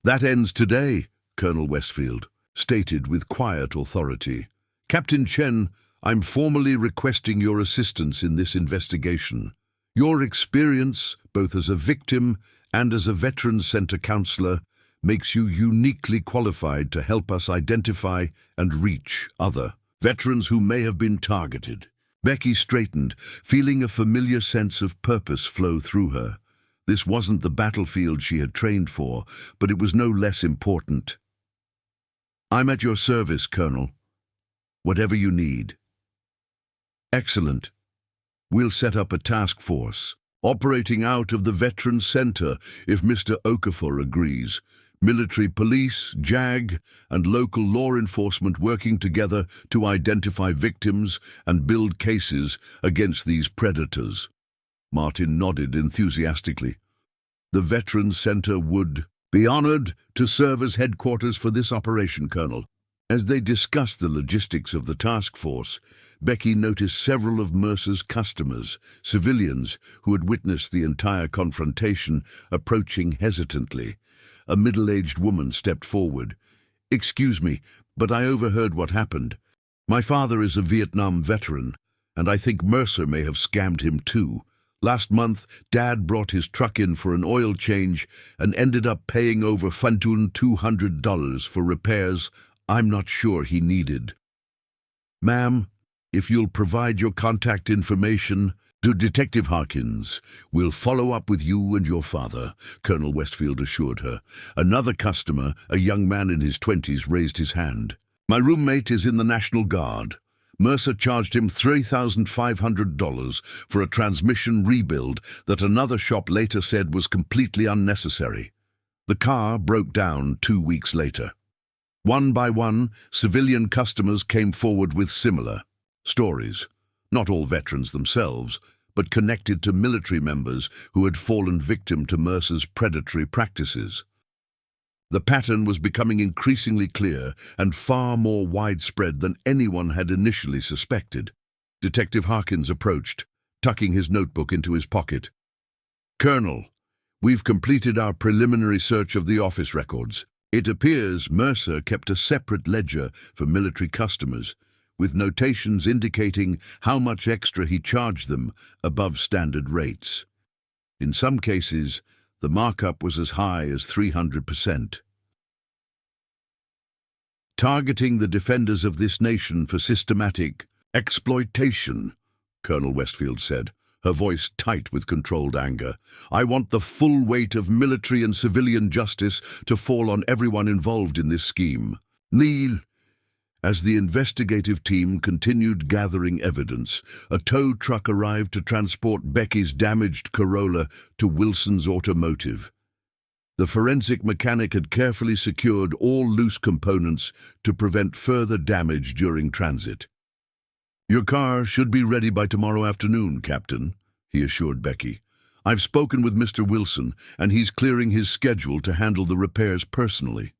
That ends today, Colonel Westfield stated with quiet authority. Captain Chen, I'm formally requesting your assistance in this investigation. Your experience, both as a victim and as a Veterans Center counselor, makes you uniquely qualified to help us identify and reach other veterans who may have been targeted. Becky straightened, feeling a familiar sense of purpose flow through her. This wasn't the battlefield she had trained for, but it was no less important. I'm at your service, Colonel. Whatever you need. Excellent. We'll set up a task force. operating out of the Veterans Center, if Mr. Okafor agrees. Military police, JAG, and local law enforcement working together to identify victims and build cases against these predators. Martin nodded enthusiastically. The Veterans Center would be honored to serve as headquarters for this operation, Colonel. As they discussed the logistics of the task force, Becky noticed several of Mercer's customers, civilians who had witnessed the entire confrontation, approaching hesitantly. A middle-aged woman stepped forward. "Excuse me, but I overheard what happened. My father is a Vietnam veteran, and I think Mercer may have scammed him too. Last month, Dad brought his truck in for an oil change and ended up paying over $200 for repairs I'm not sure he needed. Ma'am, if you'll provide your contact information to Detective Harkins, we'll follow up with you and your father," Colonel Westfield assured her. Another customer, a young man in his 20s, raised his hand. "My roommate is in the National Guard. Mercer charged him $3,500 for a transmission rebuild that another shop later said was completely unnecessary. The car broke down 2 weeks later." One by one, civilian customers came forward with similar stories. Not all veterans themselves, but connected to military members who had fallen victim to Mercer's predatory practices. The pattern was becoming increasingly clear and far more widespread than anyone had initially suspected. Detective Harkins approached, tucking his notebook into his pocket. "Colonel, we've completed our preliminary search of the office records. It appears Mercer kept a separate ledger for military customers, with notations indicating how much extra he charged them above standard rates. In some cases, the markup was as high as 300%. Targeting the defenders of this nation for systematic exploitation," Colonel Westfield said, her voice tight with controlled anger. "I want the full weight of military and civilian justice to fall on everyone involved in this scheme." Neil. As the investigative team continued gathering evidence, a tow truck arrived to transport Becky's damaged Corolla to Wilson's Automotive. The forensic mechanic had carefully secured all loose components to prevent further damage during transit. "Your car should be ready by tomorrow afternoon, Captain," he assured Becky. "I've spoken with Mr. Wilson, and he's clearing his schedule to handle the repairs personally."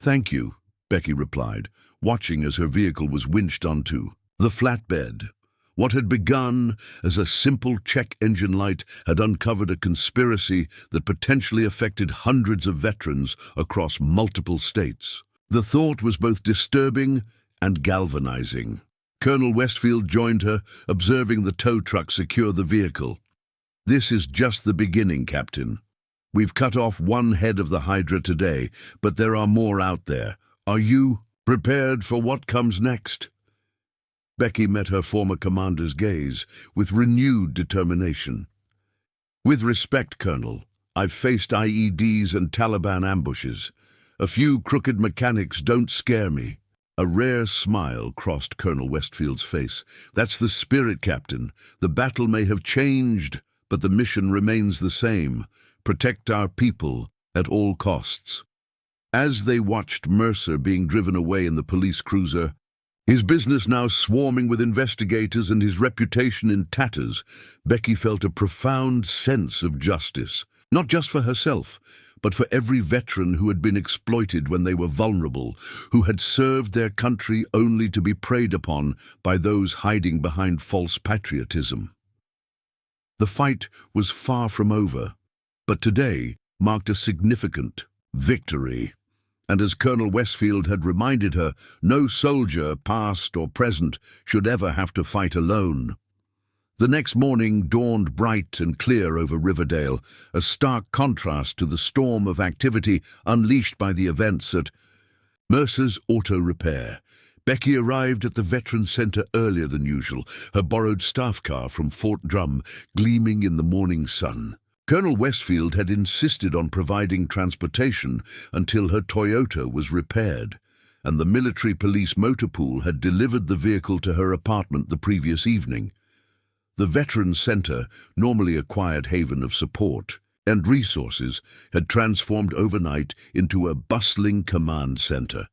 "Thank you," Becky replied, watching as her vehicle was winched onto the flatbed. What had begun as a simple check engine light had uncovered a conspiracy that potentially affected hundreds of veterans across multiple states. The thought was both disturbing and galvanizing. Colonel Westfield joined her, observing the tow truck secure the vehicle. "This is just the beginning, Captain. We've cut off one head of the Hydra today, but there are more out there. Are you prepared for what comes next?" Becky met her former commander's gaze with renewed determination. "With respect, Colonel, I've faced IEDs and Taliban ambushes. A few crooked mechanics don't scare me." A rare smile crossed Colonel Westfield's face. "That's the spirit, Captain. The battle may have changed, but the mission remains the same. Protect our people at all costs." As they watched Mercer being driven away in the police cruiser, his business now swarming with investigators and his reputation in tatters, Becky felt a profound sense of justice, not just for herself, but for every veteran who had been exploited when they were vulnerable, who had served their country only to be preyed upon by those hiding behind false patriotism. The fight was far from over, but today marked a significant victory. And as Colonel Westfield had reminded her, no soldier, past or present, should ever have to fight alone. The next morning dawned bright and clear over Riverdale, a stark contrast to the storm of activity unleashed by the events at Mercer's Auto Repair. Becky arrived at the Veterans Center earlier than usual, her borrowed staff car from Fort Drum gleaming in the morning sun. Colonel Westfield had insisted on providing transportation until her Toyota was repaired, and the military police motor pool had delivered the vehicle to her apartment the previous evening. The Veterans Center, normally a quiet haven of support and resources, had transformed overnight into a bustling command center.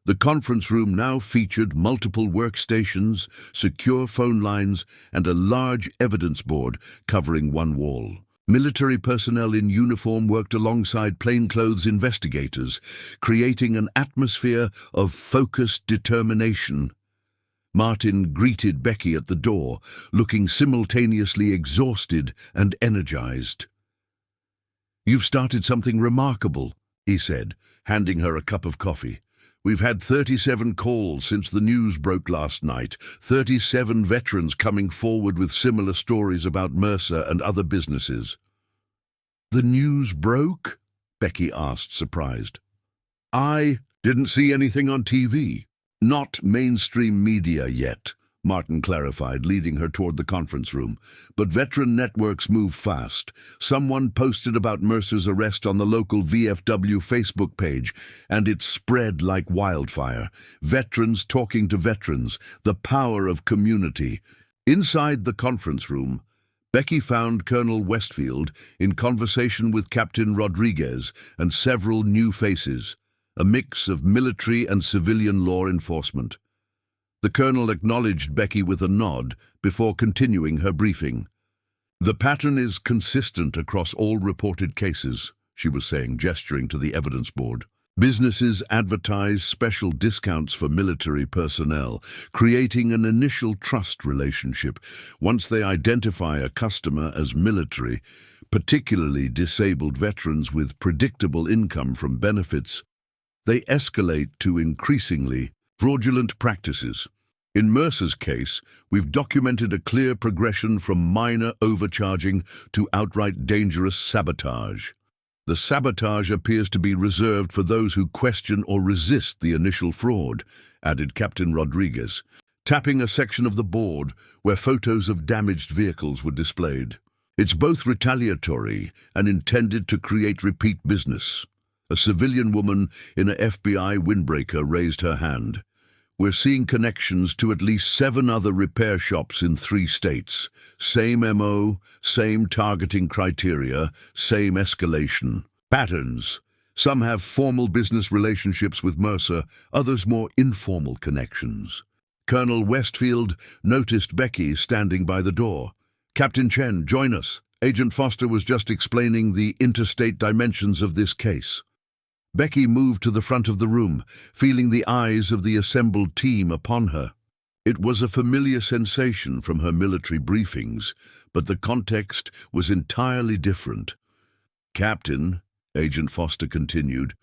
The conference room now featured multiple workstations, secure phone lines, and a large evidence board covering one wall. Military personnel in uniform worked alongside plainclothes investigators, creating an atmosphere of focused determination. Martin greeted Becky at the door, looking simultaneously exhausted and energized. "You've started something remarkable," he said, handing her a cup of coffee. "We've had 37 calls since the news broke last night, 37 veterans coming forward with similar stories about Mercer and other businesses." "The news broke?" Becky asked, surprised. "I didn't see anything on TV. Not mainstream media yet," Martin clarified, leading her toward the conference room. "But veteran networks move fast. Someone posted about Mercer's arrest on the local VFW Facebook page, and it spread like wildfire. Veterans talking to veterans, the power of community." Inside the conference room, Becky found Colonel Westfield in conversation with Captain Rodriguez and several new faces, a mix of military and civilian law enforcement. The colonel acknowledged Becky with a nod before continuing her briefing. "The pattern is consistent across all reported cases," she was saying, gesturing to the evidence board. "Businesses advertise special discounts for military personnel, creating an initial trust relationship. Once they identify a customer as military, particularly disabled veterans with predictable income from benefits, they escalate to increasingly fraudulent practices. In Mercer's case, we've documented a clear progression from minor overcharging to outright dangerous sabotage. The sabotage appears to be reserved for those who question or resist the initial fraud," added Captain Rodriguez, tapping a section of the board where photos of damaged vehicles were displayed. "It's both retaliatory and intended to create repeat business." A civilian woman in a FBI windbreaker raised her hand. "We're seeing connections to at least 7 other repair shops in 3 states. Same MO, same targeting criteria, same escalation patterns. Some have formal business relationships with Mercer, others more informal connections." Colonel Westfield noticed Becky standing by the door. "Captain Chen, join us. Agent Foster was just explaining the interstate dimensions of this case." Becky moved to the front of the room, feeling the eyes of the assembled team upon her. It was a familiar sensation from her military briefings, but the context was entirely different. "Captain," Agent Foster continued,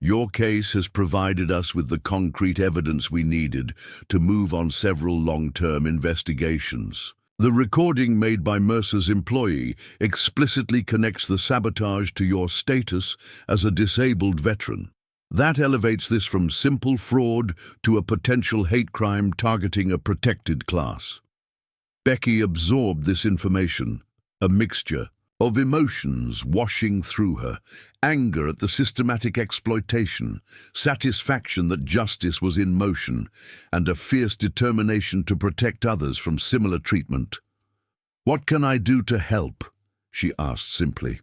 "your case has provided us with the concrete evidence we needed to move on several long-term investigations. The recording made by Mercer's employee explicitly connects the sabotage to your status as a disabled veteran. That elevates this from simple fraud to a potential hate crime targeting a protected class." Becky absorbed this information, a mixture of emotions washing through her: anger at the systematic exploitation, satisfaction that justice was in motion, and a fierce determination to protect others from similar treatment. "What can I do to help?" she asked simply.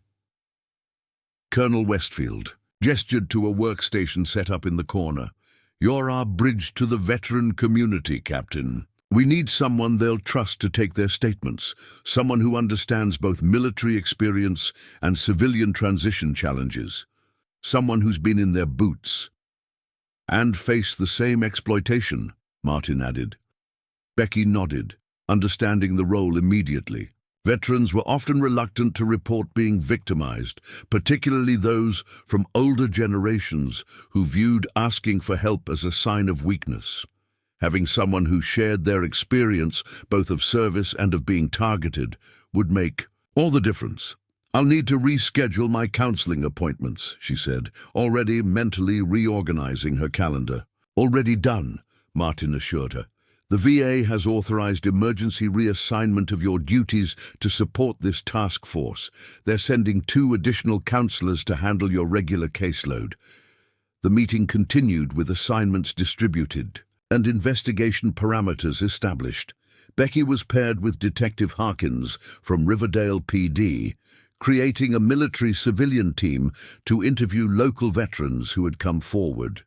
Colonel Westfield gestured to a workstation set up in the corner. "You're our bridge to the veteran community, Captain. We need someone they'll trust to take their statements, someone who understands both military experience and civilian transition challenges, someone who's been in their boots." "And faced the same exploitation," Martin added. Becky nodded, understanding the role immediately. Veterans were often reluctant to report being victimized, particularly those from older generations who viewed asking for help as a sign of weakness. Having someone who shared their experience, both of service and of being targeted, would make all the difference. "I'll need to reschedule my counseling appointments," she said, already mentally reorganizing her calendar. "Already done," Martin assured her. "The VA has authorized emergency reassignment of your duties to support this task force. They're sending 2 additional counselors to handle your regular caseload." The meeting continued with assignments distributed and investigation parameters established. Becky was paired with Detective Harkins from Riverdale PD, creating a military-civilian team to interview local veterans who had come forward.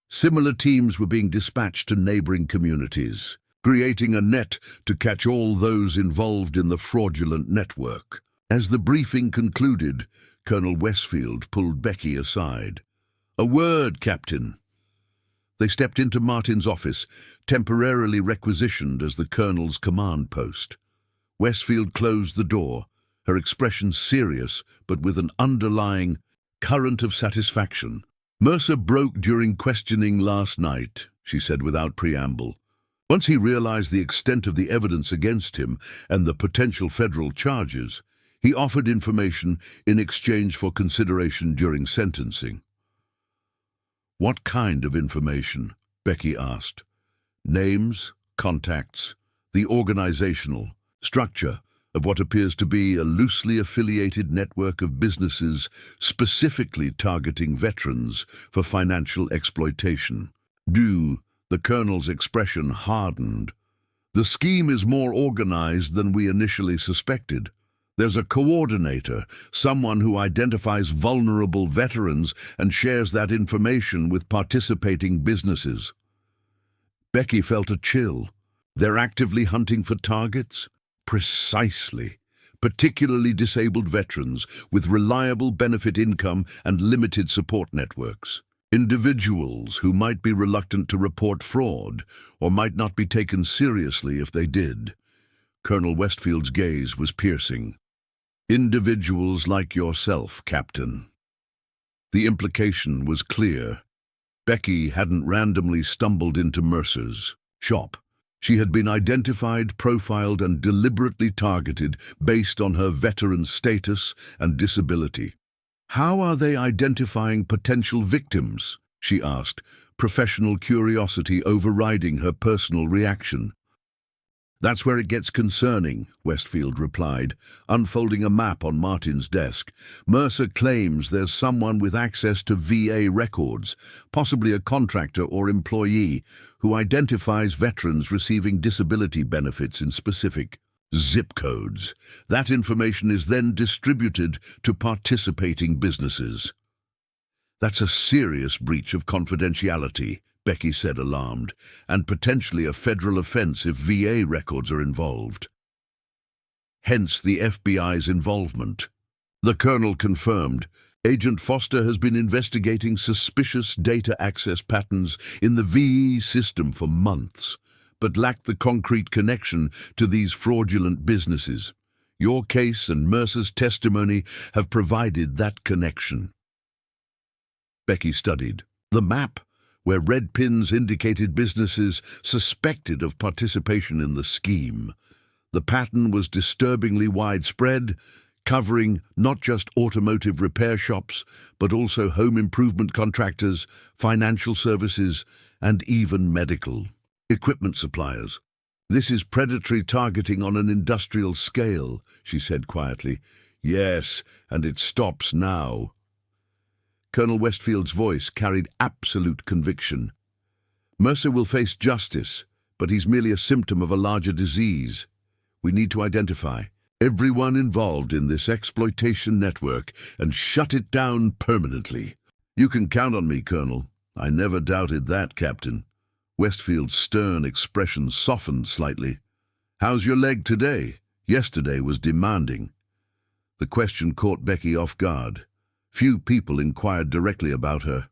Similar teams were being dispatched to neighboring communities, creating a net to catch all those involved in the fraudulent network. As the briefing concluded, Colonel Westfield pulled Becky aside. "A word, Captain." They stepped into Martin's office, temporarily requisitioned as the Colonel's command post. Westfield closed the door, her expression serious but with an underlying current of satisfaction. "Mercer broke during questioning last night," she said without preamble. "Once he realized the extent of the evidence against him and the potential federal charges, he offered information in exchange for consideration during sentencing." "What kind of information?" Becky asked. "Names, contacts, the organizational structure of what appears to be a loosely affiliated network of businesses specifically targeting veterans for financial exploitation." The Colonel's expression hardened. "The scheme is more organized than we initially suspected. There's a coordinator, someone who identifies vulnerable veterans and shares that information with participating businesses." Becky felt a chill. "They're actively hunting for targets?" "Precisely. Particularly disabled veterans with reliable benefit income and limited support networks. Individuals who might be reluctant to report fraud or might not be taken seriously if they did." Colonel Westfield's gaze was piercing. "Individuals like yourself, Captain." The implication was clear. Becky hadn't randomly stumbled into Mercer's shop. She had been identified, profiled, and deliberately targeted based on her veteran status and disability. "How are they identifying potential victims?" she asked, professional curiosity overriding her personal reaction. "That's where it gets concerning," Westfield replied, unfolding a map on Martin's desk. "Mercer claims there's someone with access to VA records, possibly a contractor or employee, who identifies veterans receiving disability benefits in specific zip codes. That information is then distributed to participating businesses." "That's a serious breach of confidentiality," Becky said, alarmed, "and potentially a federal offense if VA records are involved." "Hence the FBI's involvement." The Colonel confirmed. "Agent Foster has been investigating suspicious data access patterns in the VE system for months, but lacked the concrete connection to these fraudulent businesses. Your case and Mercer's testimony have provided that connection." Becky studied the map, where red pins indicated businesses suspected of participation in the scheme. The pattern was disturbingly widespread, covering not just automotive repair shops, but also home improvement contractors, financial services, and even medical equipment suppliers. "This is predatory targeting on an industrial scale," she said quietly. "Yes, and it stops now." Colonel Westfield's voice carried absolute conviction. "Mercer will face justice, but he's merely a symptom of a larger disease. We need to identify everyone involved in this exploitation network and shut it down permanently." "You can count on me, Colonel." "I never doubted that, Captain." Westfield's stern expression softened slightly. "How's your leg today? Yesterday was demanding." The question caught Becky off guard. Few people inquired directly about her.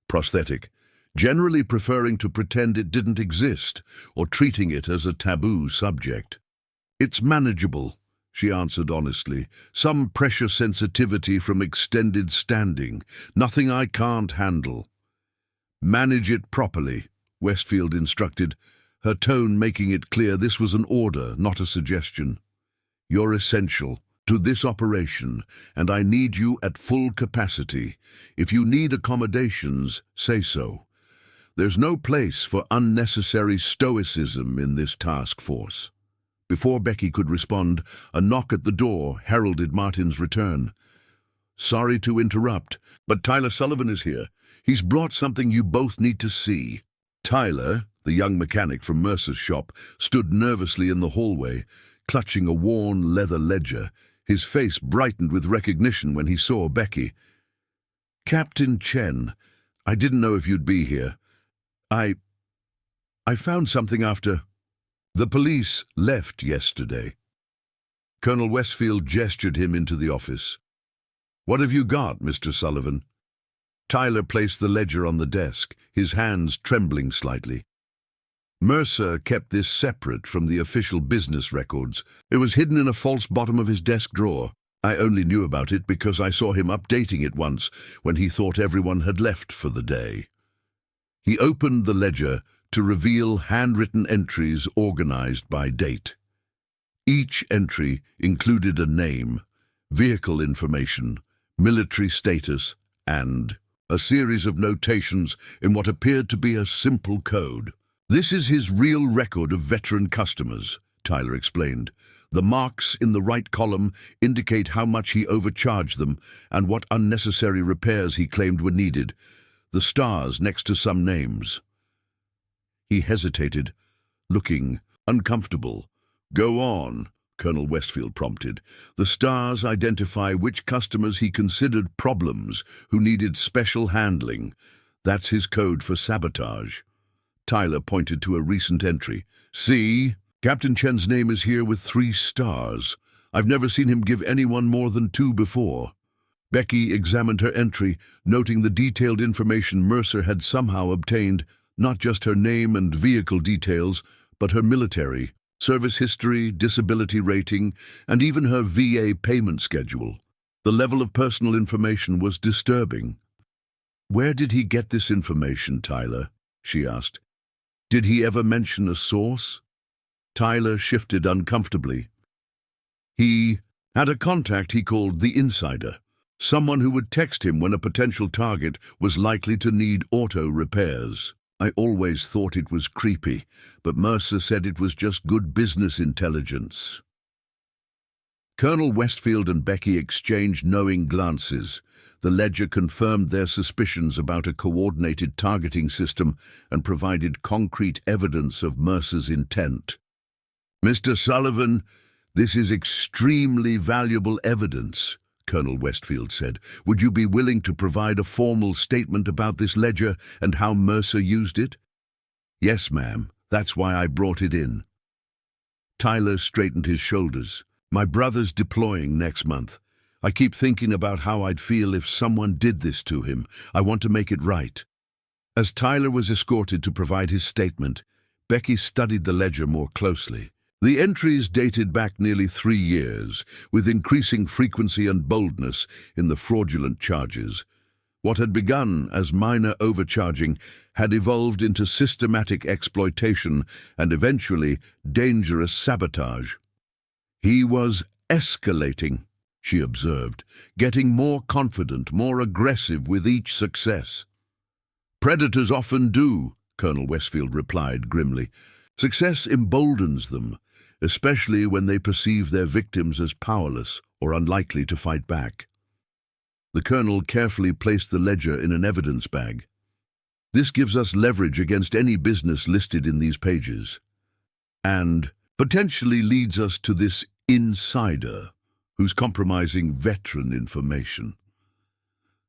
"Prosthetic, generally preferring to pretend it didn't exist or treating it as a taboo subject." "It's manageable," she answered honestly. "Some pressure sensitivity from extended standing. Nothing I can't handle." "Manage it properly," Westfield instructed, her tone making it clear this was an order, not a suggestion. "You're essential to this operation, and I need you at full capacity. If you need accommodations, say so. There's no place for unnecessary stoicism in this task force." Before Becky could respond, a knock at the door heralded Martin's return. "Sorry to interrupt, but Tyler Sullivan is here. He's brought something you both need to see." "Tyler?" the young mechanic from Mercer's shop, stood nervously in the hallway, clutching a worn leather ledger. His face brightened with recognition when he saw Becky. "Captain Chen, I didn't know if you'd be here. I found something after the police left yesterday." Colonel Westfield gestured him into the office. "What have you got, Mr. Sullivan?" Tyler placed the ledger on the desk, his hands trembling slightly. Mercer kept this separate from the official business records. It was hidden in a false bottom of his desk drawer. I only knew about it because I saw him updating it once when he thought everyone had left for the day. He opened the ledger to reveal handwritten entries organized by date. Each entry included a name, vehicle information, military status, and a series of notations in what appeared to be a simple code. "This is his real record of veteran customers," Tyler explained. "The marks in the right column indicate how much he overcharged them and what unnecessary repairs he claimed were needed. The stars next to some names." He hesitated, looking uncomfortable. "Go on," Colonel Westfield prompted. "The stars identify which customers he considered problems, who needed special handling. That's his code for sabotage." Tyler pointed to a recent entry. "See? Captain Chen's name is here with 3 stars. I've never seen him give anyone more than 2 before." Becky examined her entry, noting the detailed information Mercer had somehow obtained, not just her name and vehicle details, but her military, service history, disability rating, and even her VA payment schedule. The level of personal information was disturbing. "Where did he get this information, Tyler?" she asked. "Did he ever mention a source?" Tyler shifted uncomfortably. "He had a contact he called the Insider, someone who would text him when a potential target was likely to need auto repairs. I always thought it was creepy, but Mercer said it was just good business intelligence." Colonel Westfield and Becky exchanged knowing glances. The ledger confirmed their suspicions about a coordinated targeting system and provided concrete evidence of Mercer's intent. "Mr. Sullivan, this is extremely valuable evidence," Colonel Westfield said. "Would you be willing to provide a formal statement about this ledger and how Mercer used it?" "Yes, ma'am. That's why I brought it in." Tyler straightened his shoulders. "My brother's deploying next month. I keep thinking about how I'd feel if someone did this to him. I want to make it right." As Tyler was escorted to provide his statement, Becky studied the ledger more closely. The entries dated back nearly 3 years, with increasing frequency and boldness in the fraudulent charges. What had begun as minor overcharging had evolved into systematic exploitation and eventually dangerous sabotage. "He was escalating," she observed, "getting more confident, more aggressive with each success." "Predators often do," Colonel Westfield replied grimly. "Success emboldens them, especially when they perceive their victims as powerless or unlikely to fight back." The colonel carefully placed the ledger in an evidence bag. "This gives us leverage against any business listed in these pages, and potentially leads us to this insider who's compromising veteran information."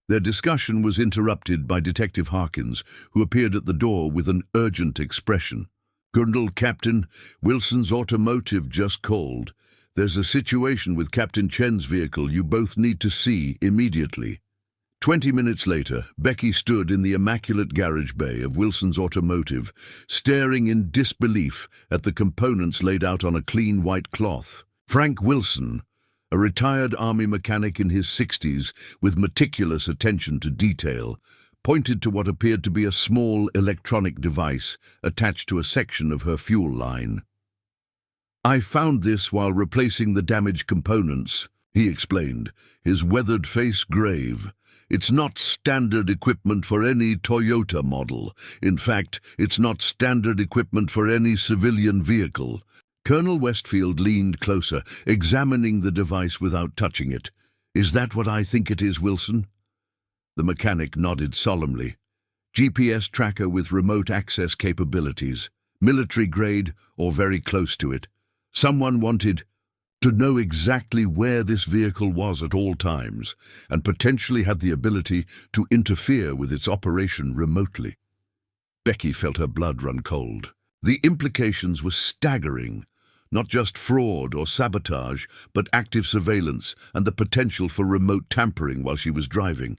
Their discussion was interrupted by Detective Harkins, who appeared at the door with an urgent expression. "Colonel, Captain, Wilson's Automotive just called. There's a situation with Captain Chen's vehicle you both need to see immediately." 20 minutes later, Becky stood in the immaculate garage bay of Wilson's Automotive, staring in disbelief at the components laid out on a clean white cloth. Frank Wilson, a retired Army mechanic in his 60s with meticulous attention to detail, pointed to what appeared to be a small electronic device attached to a section of her fuel line. "I found this while replacing the damaged components," he explained, his weathered face grave. "It's not standard equipment for any Toyota model. In fact, it's not standard equipment for any civilian vehicle." Colonel Westfield leaned closer, examining the device without touching it. "Is that what I think it is, Wilson?" The mechanic nodded solemnly. GPS tracker with remote access capabilities, military grade or very close to it. Someone wanted to know exactly where this vehicle was at all times and potentially had the ability to interfere with its operation remotely. Becky felt her blood run cold. The implications were staggering. Not just fraud or sabotage, but active surveillance and the potential for remote tampering while she was driving.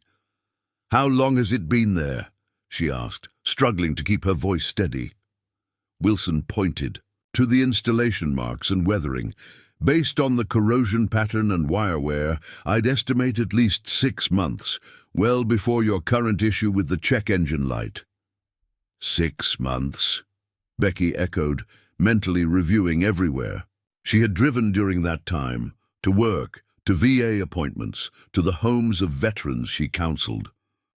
"How long has it been there?" she asked, struggling to keep her voice steady. Wilson pointed to the installation marks and weathering. "Based on the corrosion pattern and wire wear, I'd estimate at least 6 months, well before your current issue with the check engine light." 6 months, Becky echoed, mentally reviewing everywhere. She had driven during that time, to work, to VA appointments, to the homes of veterans she counseled.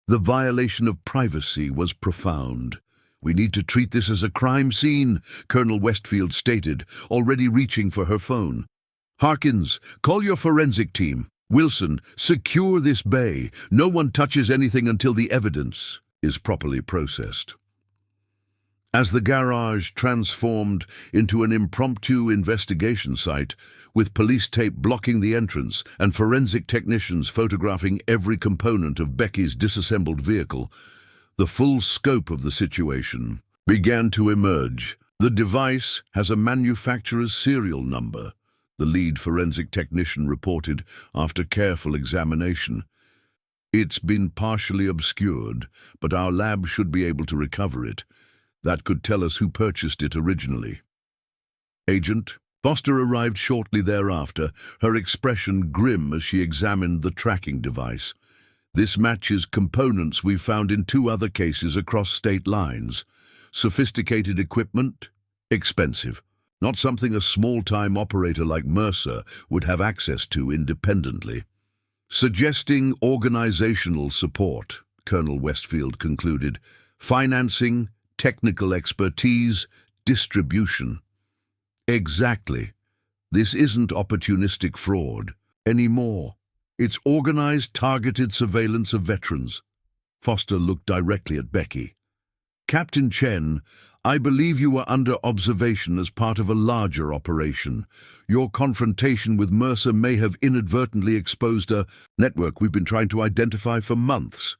The violation of privacy was profound. "We need to treat this as a crime scene," Colonel Westfield stated, already reaching for her phone. "Harkins, call your forensic team. Wilson, secure this bay. No one touches anything until the evidence is properly processed." As the garage transformed into an impromptu investigation site, with police tape blocking the entrance and forensic technicians photographing every component of Becky's disassembled vehicle, the full scope of the situation began to emerge. "The device has a manufacturer's serial number," the lead forensic technician reported after careful examination. "It's been partially obscured, but our lab should be able to recover it. That could tell us who purchased it originally." Agent Foster arrived shortly thereafter, her expression grim as she examined the tracking device. "This matches components we've found in 2 other cases across state lines. Sophisticated equipment, expensive. Not something a small-time operator like Mercer would have access to independently." "Suggesting organizational support," Colonel Westfield concluded. "Financing, technical expertise, distribution." "Exactly. This isn't opportunistic fraud anymore. It's organized, targeted surveillance of veterans." Foster looked directly at Becky. "Captain Chen, I believe you were under observation as part of a larger operation. Your confrontation with Mercer may have inadvertently exposed a network we've been trying to identify for months."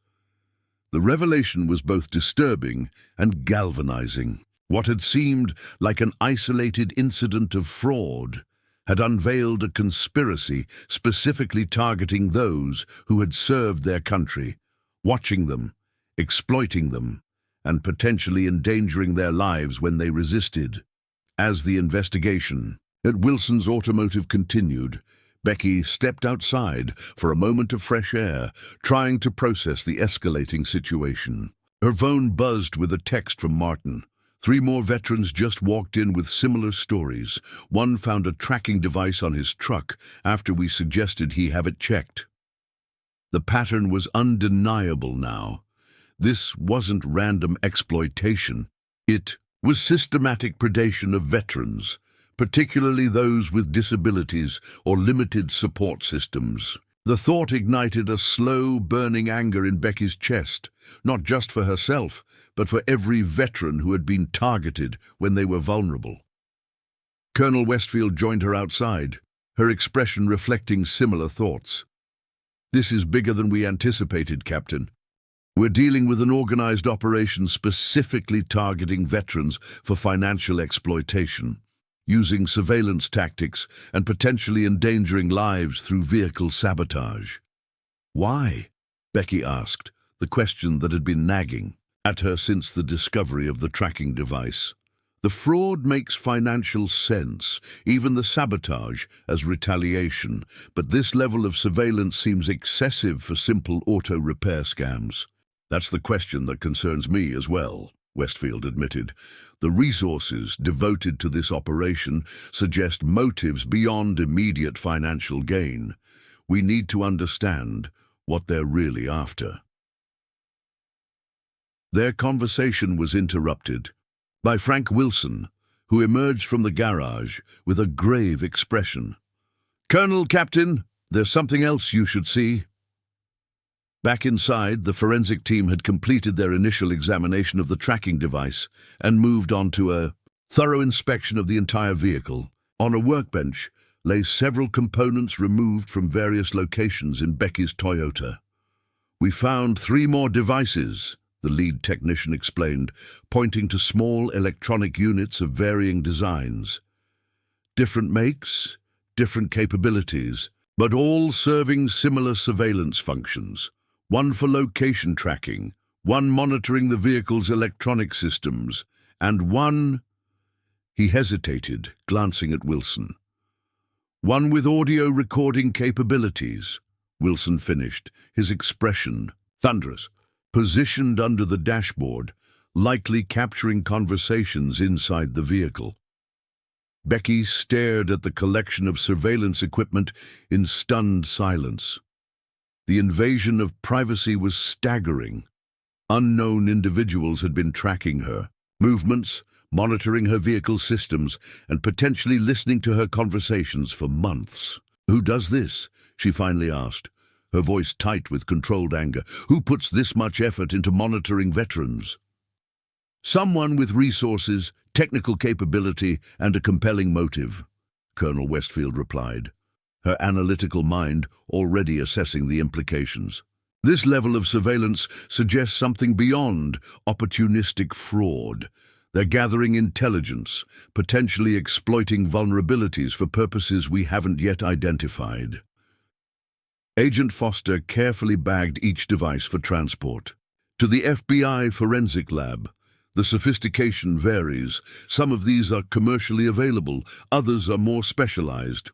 The revelation was both disturbing and galvanizing. What had seemed like an isolated incident of fraud had unveiled a conspiracy specifically targeting those who had served their country, watching them, exploiting them, and potentially endangering their lives when they resisted. As the investigation at Wilson's Automotive continued, Becky stepped outside for a moment of fresh air, trying to process the escalating situation. Her phone buzzed with a text from Martin. 3 more veterans just walked in with similar stories. One found a tracking device on his truck after we suggested he have it checked. The pattern was undeniable now. This wasn't random exploitation. It was systematic predation of veterans, particularly those with disabilities or limited support systems. The thought ignited a slow, burning anger in Becky's chest, not just for herself, but for every veteran who had been targeted when they were vulnerable. Colonel Westfield joined her outside, her expression reflecting similar thoughts. "This is bigger than we anticipated, Captain. We're dealing with an organized operation specifically targeting veterans for financial exploitation, using surveillance tactics and potentially endangering lives through vehicle sabotage." "Why?" Becky asked, the question that had been nagging at her since the discovery of the tracking device. "The fraud makes financial sense, even the sabotage as retaliation, but this level of surveillance seems excessive for simple auto repair scams." "That's the question that concerns me as well," Westfield admitted. "The resources devoted to this operation suggest motives beyond immediate financial gain. We need to understand what they're really after." Their conversation was interrupted by Frank Wilson, who emerged from the garage with a grave expression. "Colonel, Captain, there's something else you should see." Back inside, the forensic team had completed their initial examination of the tracking device and moved on to a thorough inspection of the entire vehicle. On a workbench lay several components removed from various locations in Becky's Toyota. "We found 3 more devices," the lead technician explained, pointing to small electronic units of varying designs. Different makes, different capabilities, but all serving similar surveillance functions. One for location tracking, one monitoring the vehicle's electronic systems, and one— he hesitated, glancing at Wilson. "One with audio recording capabilities," Wilson finished, his expression thunderous, positioned under the dashboard, likely capturing conversations inside the vehicle. Becky stared at the collection of surveillance equipment in stunned silence. The invasion of privacy was staggering. Unknown individuals had been tracking her movements, monitoring her vehicle systems, and potentially listening to her conversations for months. "Who does this?" she finally asked, her voice tight with controlled anger. "Who puts this much effort into monitoring veterans?" "Someone with resources, technical capability, and a compelling motive," Colonel Westfield replied, her analytical mind already assessing the implications. "This level of surveillance suggests something beyond opportunistic fraud. They're gathering intelligence, potentially exploiting vulnerabilities for purposes we haven't yet identified." Agent Foster carefully bagged each device for transport. "To the FBI forensic lab. The sophistication varies. Some of these are commercially available, others are more specialized.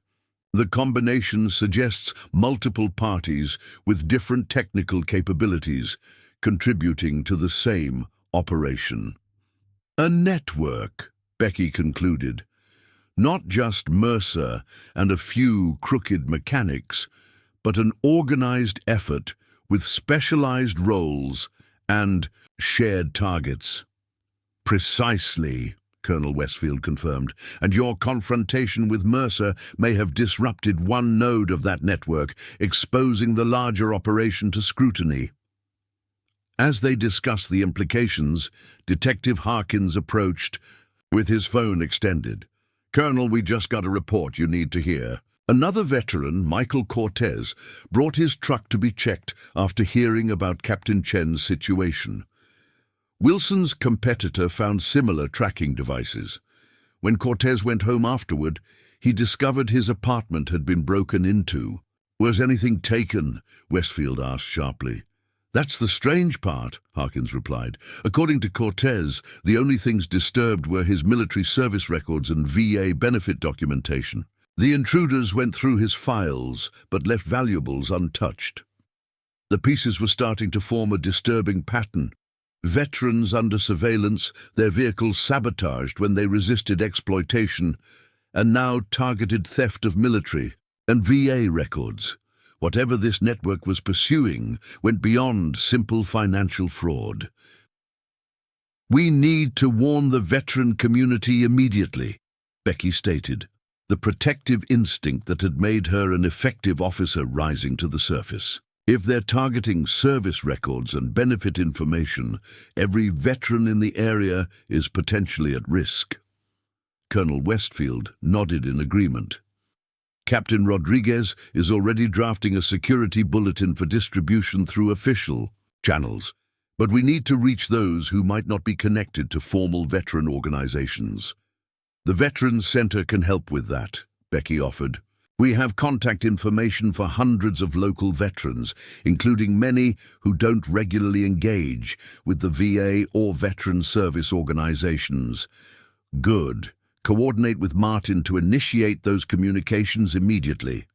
The combination suggests multiple parties with different technical capabilities contributing to the same operation." "A network," Becky concluded. "Not just Mercer and a few crooked mechanics, but an organized effort with specialized roles and shared targets." "Precisely," Colonel Westfield confirmed, "and your confrontation with Mercer may have disrupted one node of that network, exposing the larger operation to scrutiny." As they discussed the implications, Detective Harkins approached with his phone extended. "Colonel, we just got a report you need to hear." Another veteran, Michael Cortez, brought his truck to be checked after hearing about Captain Chen's situation. Wilson's competitor found similar tracking devices. When Cortez went home afterward, he discovered his apartment had been broken into. "Was anything taken?" Westfield asked sharply. "That's the strange part," Harkins replied. "According to Cortez, the only things disturbed were his military service records and VA benefit documentation. The intruders went through his files, but left valuables untouched. The pieces were starting to form a disturbing pattern. Veterans under surveillance, their vehicles sabotaged when they resisted exploitation, and now targeted theft of military and VA records. Whatever this network was pursuing went beyond simple financial fraud. We need to warn the veteran community immediately, Becky stated, the protective instinct that had made her an effective officer rising to the surface. If they're targeting service records and benefit information, every veteran in the area is potentially at risk. Colonel Westfield nodded in agreement. Captain Rodriguez is already drafting a security bulletin for distribution through official channels, but we need to reach those who might not be connected to formal veteran organizations. The Veterans Center can help with that, Becky offered. We have contact information for hundreds of local veterans, including many who don't regularly engage with the VA or veteran service organizations. Good. Coordinate with Martin to initiate those communications immediately.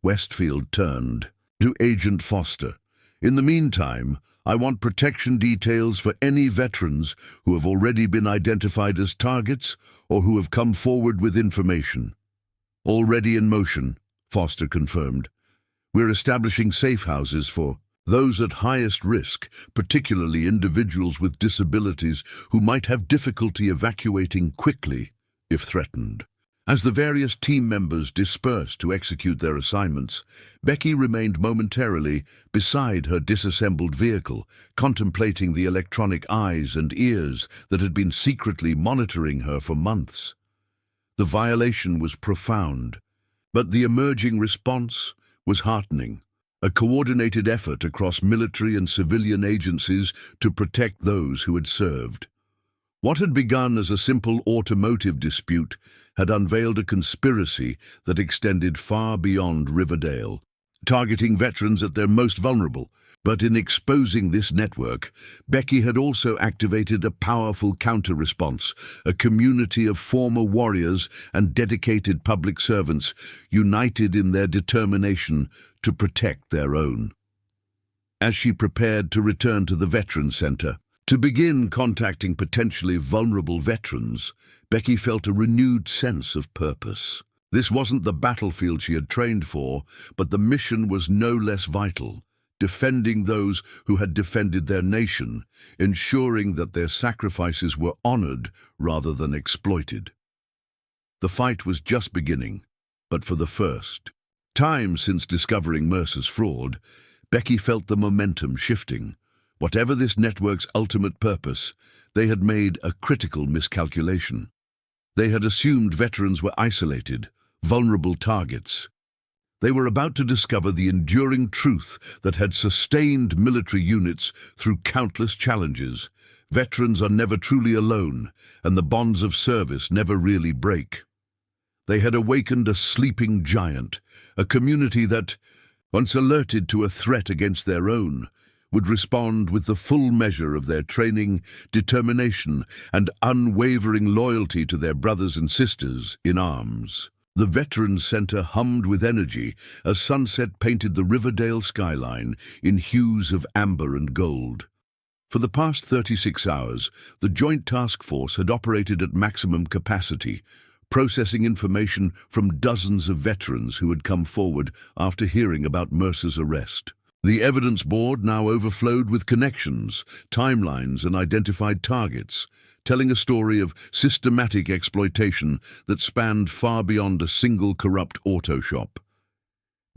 Westfield turned to Agent Foster. In the meantime, I want protection details for any veterans who have already been identified as targets or who have come forward with information. Already in motion, Foster confirmed. We're establishing safe houses for those at highest risk, particularly individuals with disabilities who might have difficulty evacuating quickly if threatened. As the various team members dispersed to execute their assignments, Becky remained momentarily beside her disassembled vehicle, contemplating the electronic eyes and ears that had been secretly monitoring her for months. The violation was profound, but the emerging response was heartening. A coordinated effort across military and civilian agencies to protect those who had served. What had begun as a simple automotive dispute had unveiled a conspiracy that extended far beyond Riverdale, targeting veterans at their most vulnerable. But in exposing this network, Becky had also activated a powerful counter-response, a community of former warriors and dedicated public servants united in their determination to protect their own. As she prepared to return to the Veterans Center, to begin contacting potentially vulnerable veterans, Becky felt a renewed sense of purpose. This wasn't the battlefield she had trained for, but the mission was no less vital, defending those who had defended their nation, ensuring that their sacrifices were honored rather than exploited. The fight was just beginning, but for the first time since discovering Mercer's fraud, Becky felt the momentum shifting. Whatever this network's ultimate purpose, they had made a critical miscalculation. They had assumed veterans were isolated, vulnerable targets. They were about to discover the enduring truth that had sustained military units through countless challenges. Veterans are never truly alone, and the bonds of service never really break. They had awakened a sleeping giant, a community that, once alerted to a threat against their own, would respond with the full measure of their training, determination, and unwavering loyalty to their brothers and sisters in arms. The Veterans Center hummed with energy as sunset painted the Riverdale skyline in hues of amber and gold. For the past 36 hours, the Joint Task Force had operated at maximum capacity, processing information from dozens of veterans who had come forward after hearing about Mercer's arrest. The evidence board now overflowed with connections, timelines, and identified targets, telling a story of systematic exploitation that spanned far beyond a single corrupt auto shop.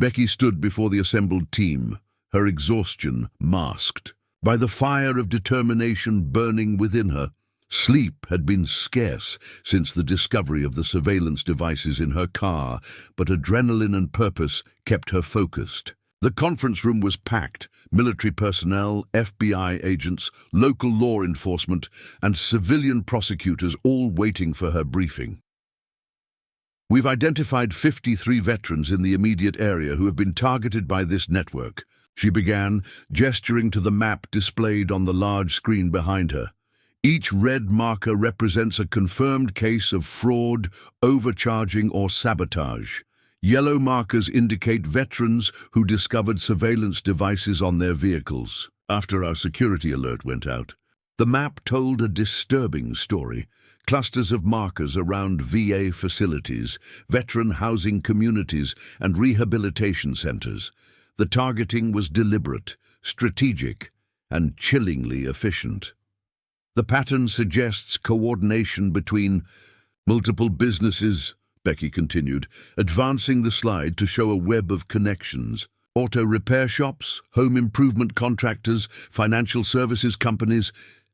Becky stood before the assembled team, her exhaustion masked. By the fire of determination burning within her, sleep had been scarce since the discovery of the surveillance devices in her car, but adrenaline and purpose kept her focused. The conference room was packed, military personnel, FBI agents, local law enforcement, and civilian prosecutors all waiting for her briefing. We've identified 53 veterans in the immediate area who have been targeted by this network, she began, gesturing to the map displayed on the large screen behind her. Each red marker represents a confirmed case of fraud, overcharging, or sabotage. Yellow markers indicate veterans who discovered surveillance devices on their vehicles. After our security alert went out, the map told a disturbing story. Clusters of markers around VA facilities, veteran housing communities, and rehabilitation centers. The targeting was deliberate, strategic, and chillingly efficient. The pattern suggests coordination between multiple businesses, Becky continued, advancing the slide to show a web of connections. Auto repair shops, home improvement contractors, financial services companies,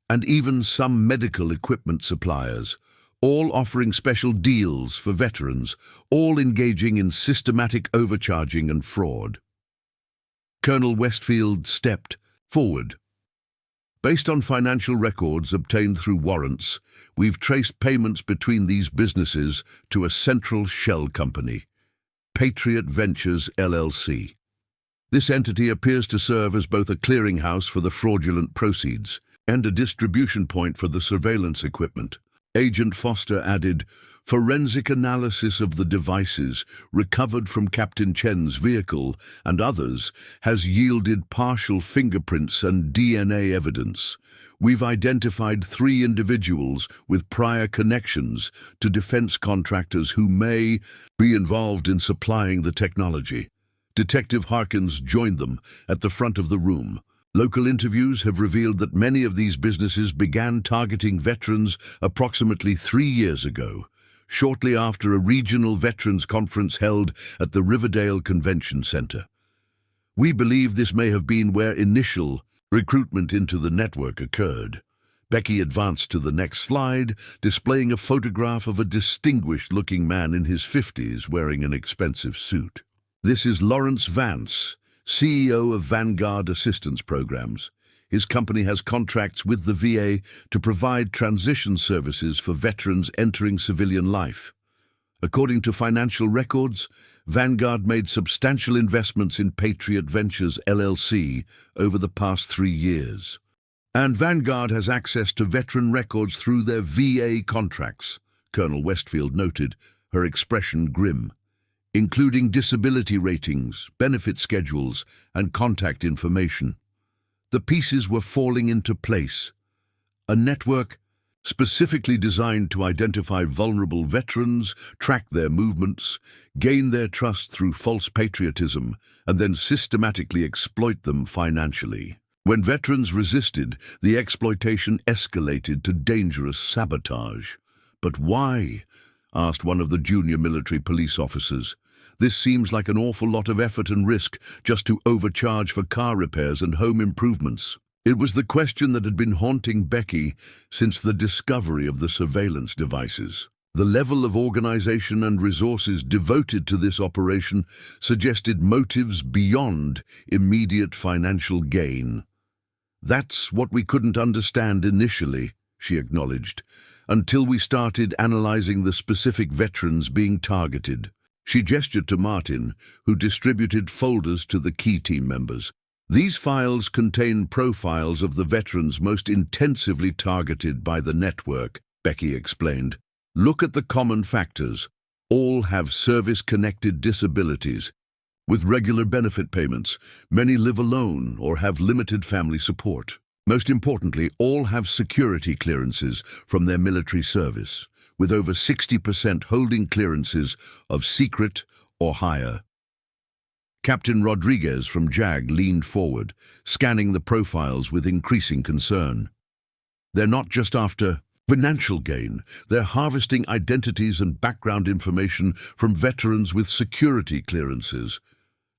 and even some medical equipment suppliers, all offering special deals for veterans, all engaging in systematic overcharging and fraud. Colonel Westfield stepped forward. Based on financial records obtained through warrants, we've traced payments between these businesses to a central shell company, Patriot Ventures LLC. This entity appears to serve as both a clearinghouse for the fraudulent proceeds and a distribution point for the surveillance equipment. Agent Foster added, forensic analysis of the devices recovered from Captain Chen's vehicle and others has yielded partial fingerprints and DNA evidence. We've identified 3 individuals with prior connections to defense contractors who may be involved in supplying the technology. Detective Harkins joined them at the front of the room. Local interviews have revealed that many of these businesses began targeting veterans approximately 3 years ago, shortly after a regional veterans conference held at the Riverdale Convention Center. We believe this may have been where initial recruitment into the network occurred. Becky advanced to the next slide, displaying a photograph of a distinguished-looking man in his 50s wearing an expensive suit. This is Lawrence Vance, CEO of Vanguard Assistance Programs. His company has contracts with the VA to provide transition services for veterans entering civilian life. According to financial records, Vanguard made substantial investments in Patriot Ventures LLC over the past 3 years. And Vanguard has access to veteran records through their VA contracts, Colonel Westfield noted, her expression grim, including disability ratings, benefit schedules, and contact information. The pieces were falling into place. A network specifically designed to identify vulnerable veterans, track their movements, gain their trust through false patriotism, and then systematically exploit them financially. When veterans resisted, the exploitation escalated to dangerous sabotage. "But why?" asked one of the junior military police officers. "This seems like an awful lot of effort and risk just to overcharge for car repairs and home improvements." It was the question that had been haunting Becky since the discovery of the surveillance devices. The level of organization and resources devoted to this operation suggested motives beyond immediate financial gain. "That's what we couldn't understand initially," she acknowledged, "until we started analyzing the specific veterans being targeted." She gestured to Martin, who distributed folders to the key team members. "These files contain profiles of the veterans most intensively targeted by the network," Becky explained. "Look at the common factors. All have service-connected disabilities. With regular benefit payments, many live alone or have limited family support. Most importantly, all have security clearances from their military service, with over 60% holding clearances of secret or higher." Captain Rodriguez from JAG leaned forward, scanning the profiles with increasing concern. "They're not just after financial gain. They're harvesting identities and background information from veterans with security clearances."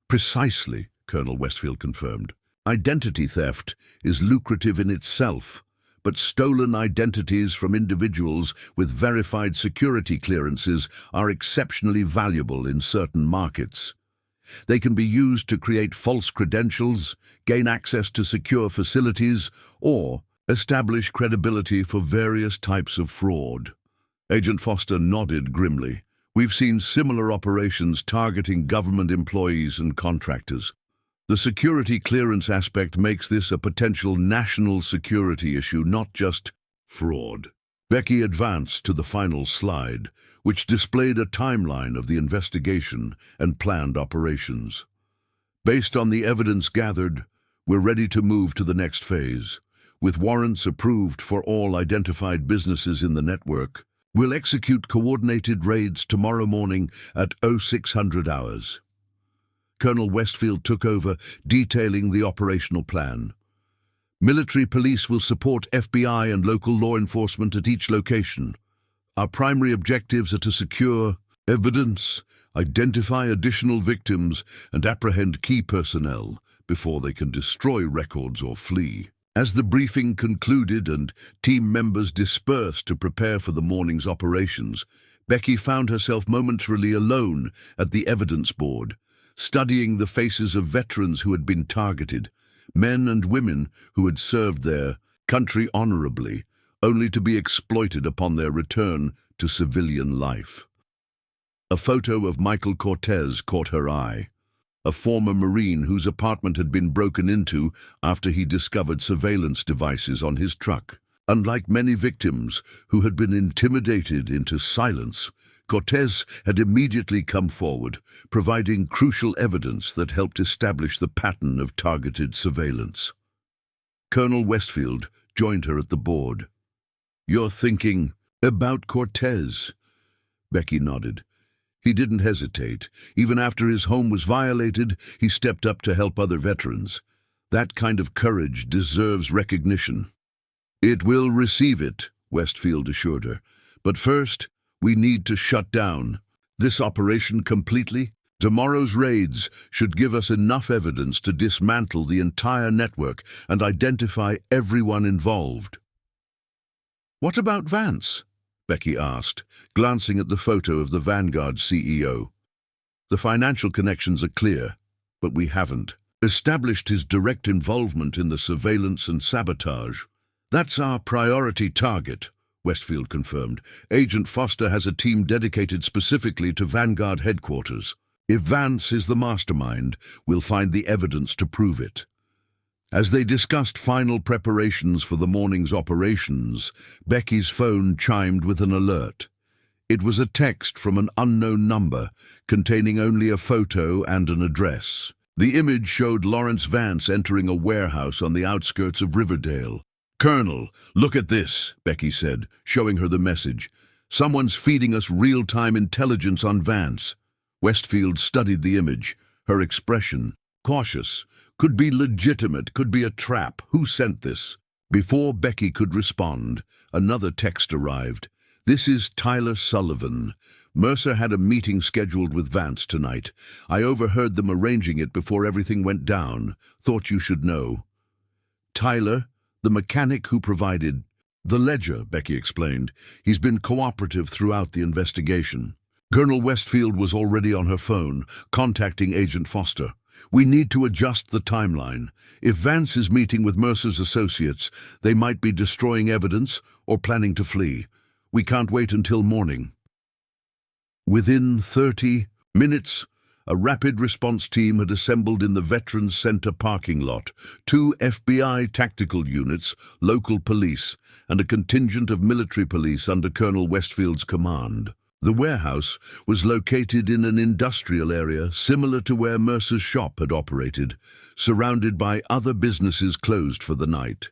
"Precisely," Colonel Westfield confirmed. "Identity theft is lucrative in itself, but stolen identities from individuals with verified security clearances are exceptionally valuable in certain markets. They can be used to create false credentials, gain access to secure facilities, or establish credibility for various types of fraud." Agent Foster nodded grimly. "We've seen similar operations targeting government employees and contractors. The security clearance aspect makes this a potential national security issue, not just fraud." Becky advanced to the final slide, which displayed a timeline of the investigation and planned operations. "Based on the evidence gathered, we're ready to move to the next phase. With warrants approved for all identified businesses in the network, we'll execute coordinated raids tomorrow morning at 0600 hours. Colonel Westfield took over, detailing the operational plan. "Military police will support FBI and local law enforcement at each location. Our primary objectives are to secure evidence, identify additional victims, and apprehend key personnel before they can destroy records or flee." As the briefing concluded and team members dispersed to prepare for the morning's operations, Becky found herself momentarily alone at the evidence board, studying the faces of veterans who had been targeted, men and women who had served their country honorably, only to be exploited upon their return to civilian life. A photo of Michael Cortez caught her eye, a former Marine whose apartment had been broken into after he discovered surveillance devices on his truck. Unlike many victims who had been intimidated into silence, Cortez had immediately come forward, providing crucial evidence that helped establish the pattern of targeted surveillance. Colonel Westfield joined her at the board. "You're thinking about Cortez?" Becky nodded. He didn't hesitate. Even after his home was violated, he stepped up to help other veterans. That kind of courage deserves recognition. "It will receive it," Westfield assured her. "But first, We need to shut down this operation completely. Tomorrow's raids should give us enough evidence to dismantle the entire network and identify everyone involved. What about Vance? Becky asked, glancing at the photo of the Vanguard CEO. The financial connections are clear, but we haven't established his direct involvement in the surveillance and sabotage. That's our priority target, Westfield confirmed. Agent Foster has a team dedicated specifically to Vanguard headquarters. If Vance is the mastermind, we'll find the evidence to prove it. As they discussed final preparations for the morning's operations, Becky's phone chimed with an alert. It was a text from an unknown number, containing only a photo and an address. The image showed Lawrence Vance entering a warehouse on the outskirts of Riverdale. "Colonel, look at this," Becky said, showing her the message. "Someone's feeding us real-time intelligence on Vance." Westfield studied the image, her expression cautious. Could be legitimate, could be a trap. Who sent this? Before Becky could respond, another text arrived. "This is Tyler Sullivan. Mercer had a meeting scheduled with Vance tonight. I overheard them arranging it before everything went down. Thought you should know." Tyler, the mechanic who provided the ledger, Becky explained. He's been cooperative throughout the investigation. Colonel Westfield was already on her phone, contacting Agent Foster. "We need to adjust the timeline. If Vance is meeting with Mercer's associates, they might be destroying evidence or planning to flee. We can't wait until morning." Within 30 minutes, a rapid response team had assembled in the Veterans Center parking lot, 2 FBI tactical units, local police, and a contingent of military police under Colonel Westfield's command. The warehouse was located in an industrial area similar to where Mercer's shop had operated, surrounded by other businesses closed for the night.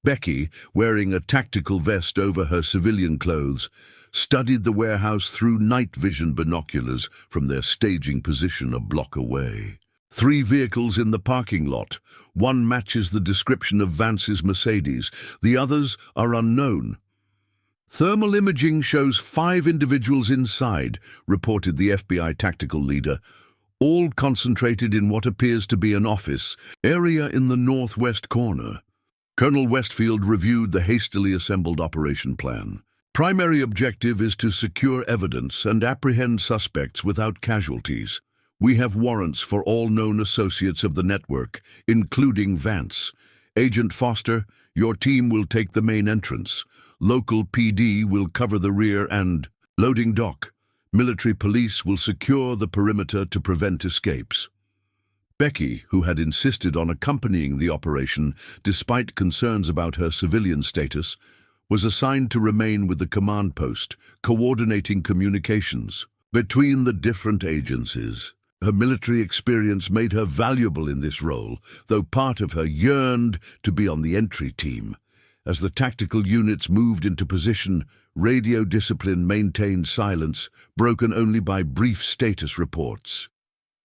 Becky, wearing a tactical vest over her civilian clothes, studied the warehouse through night vision binoculars from their staging position a block away. 3 vehicles in the parking lot. One matches the description of Vance's Mercedes. The others are unknown. "Thermal imaging shows 5 individuals inside," reported the FBI tactical leader, "all concentrated in what appears to be an office area in the northwest corner." Colonel Westfield reviewed the hastily assembled operation plan. "Primary objective is to secure evidence and apprehend suspects without casualties. We have warrants for all known associates of the network, including Vance. Agent Foster, your team will take the main entrance. Local PD will cover the rear and loading dock. Military police will secure the perimeter to prevent escapes." Becky, who had insisted on accompanying the operation despite concerns about her civilian status, was assigned to remain with the command post, coordinating communications between the different agencies. Her military experience made her valuable in this role, though part of her yearned to be on the entry team. As the tactical units moved into position, radio discipline maintained silence, broken only by brief status reports.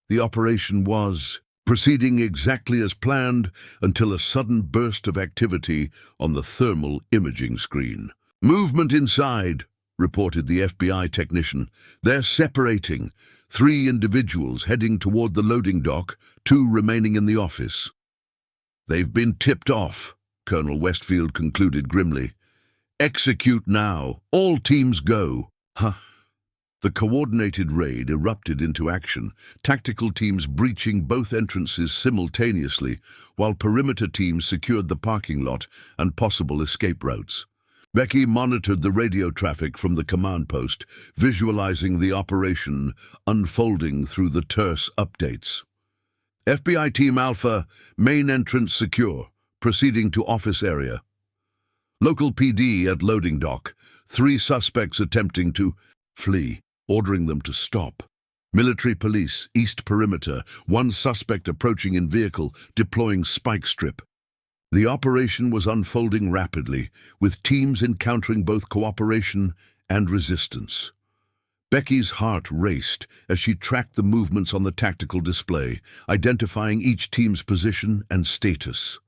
The operation was proceeding exactly as planned until a sudden burst of activity on the thermal imaging screen. "Movement inside," reported the FBI technician. "They're separating. 3 individuals heading toward the loading dock, 2 remaining in the office." "They've been tipped off," Colonel Westfield concluded grimly. "Execute now. All teams go." The coordinated raid erupted into action, tactical teams breaching both entrances simultaneously, while perimeter teams secured the parking lot and possible escape routes. Becky monitored the radio traffic from the command post, visualizing the operation unfolding through the terse updates. "FBI Team Alpha, main entrance secure, proceeding to office area. Local PD at loading dock, 3 suspects attempting to flee, ordering them to stop. Military police, east perimeter, 1 suspect approaching in vehicle, deploying spike strip." The operation was unfolding rapidly, with teams encountering both cooperation and resistance. Becky's heart raced as she tracked the movements on the tactical display, identifying each team's position and status.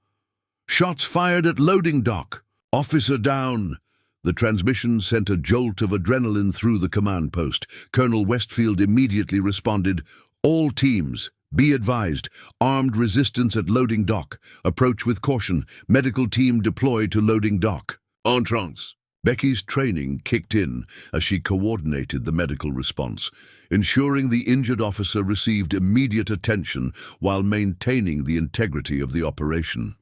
"Shots fired at loading dock. Officer down." The transmission sent a jolt of adrenaline through the command post. Colonel Westfield immediately responded, "All teams, be advised. Armed resistance at loading dock. Approach with caution. Medical team deployed to loading dock." Entrance. Becky's training kicked in as she coordinated the medical response, ensuring the injured officer received immediate attention while maintaining the integrity of the operation.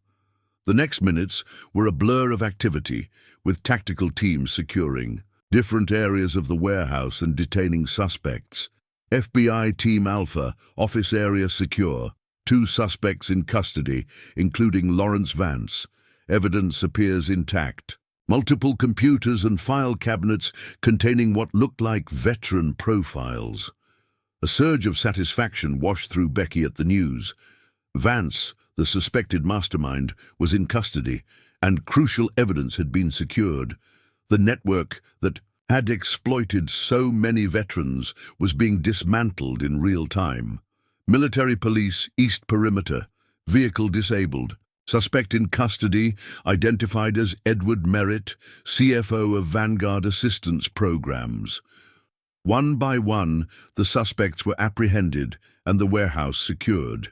The next minutes were a blur of activity, with tactical teams securing different areas of the warehouse and detaining suspects. FBI Team Alpha, office area secure. 2 suspects in custody, including Lawrence Vance. Evidence appears intact. Multiple computers and file cabinets containing what looked like veteran profiles. A surge of satisfaction washed through Becky at the news. Vance, the suspected mastermind, was in custody, and crucial evidence had been secured. The network that had exploited so many veterans was being dismantled in real time. Military police, East Perimeter. Vehicle disabled. Suspect in custody, identified as Edward Merritt, CFO of Vanguard Assistance Programs. One by one, the suspects were apprehended and the warehouse secured.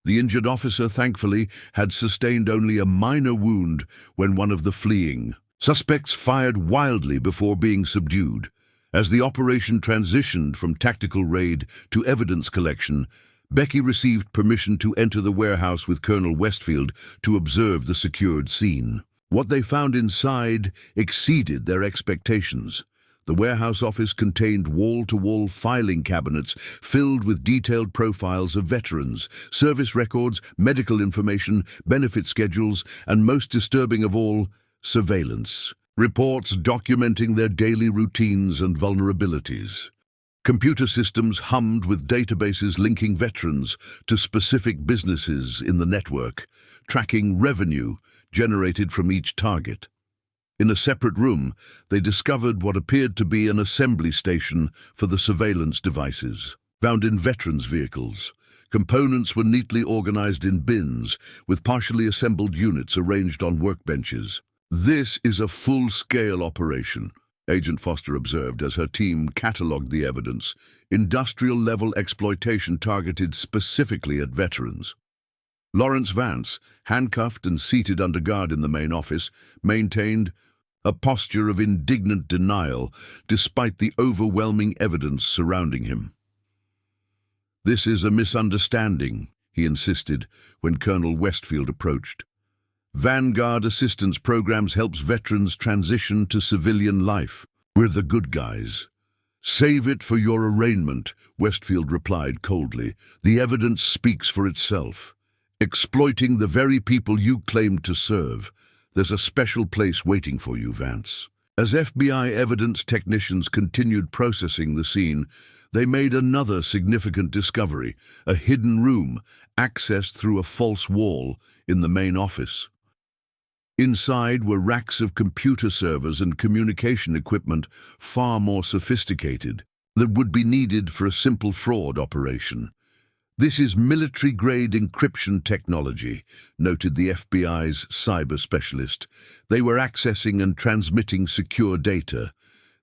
The injured officer, thankfully, had sustained only a minor wound when one of the fleeing suspects fired wildly before being subdued. As the operation transitioned from tactical raid to evidence collection, Becky received permission to enter the warehouse with Colonel Westfield to observe the secured scene. What they found inside exceeded their expectations. The warehouse office contained wall-to-wall filing cabinets filled with detailed profiles of veterans, service records, medical information, benefit schedules, and most disturbing of all, surveillance. Reports documenting their daily routines and vulnerabilities. Computer systems hummed with databases linking veterans to specific businesses in the network, tracking revenue generated from each target. In a separate room, they discovered what appeared to be an assembly station for the surveillance devices, found in veterans' vehicles. Components were neatly organized in bins, with partially assembled units arranged on workbenches. "This is a full-scale operation," Agent Foster observed as her team catalogued the evidence. "Industrial-level exploitation targeted specifically at veterans." Lawrence Vance, handcuffed and seated under guard in the main office, maintained a posture of indignant denial despite the overwhelming evidence surrounding him. "This is a misunderstanding," he insisted when Colonel Westfield approached. "Vanguard Assistance Programs helps veterans transition to civilian life. We're the good guys." "Save it for your arraignment," Westfield replied coldly. "The evidence speaks for itself. Exploiting the very people you claimed to serve. There's a special place waiting for you, Vance." As FBI evidence technicians continued processing the scene, they made another significant discovery, a hidden room accessed through a false wall in the main office. Inside were racks of computer servers and communication equipment far more sophisticated than would be needed for a simple fraud operation. "This is military-grade encryption technology," noted the FBI's cyber specialist. "They were accessing and transmitting secure data.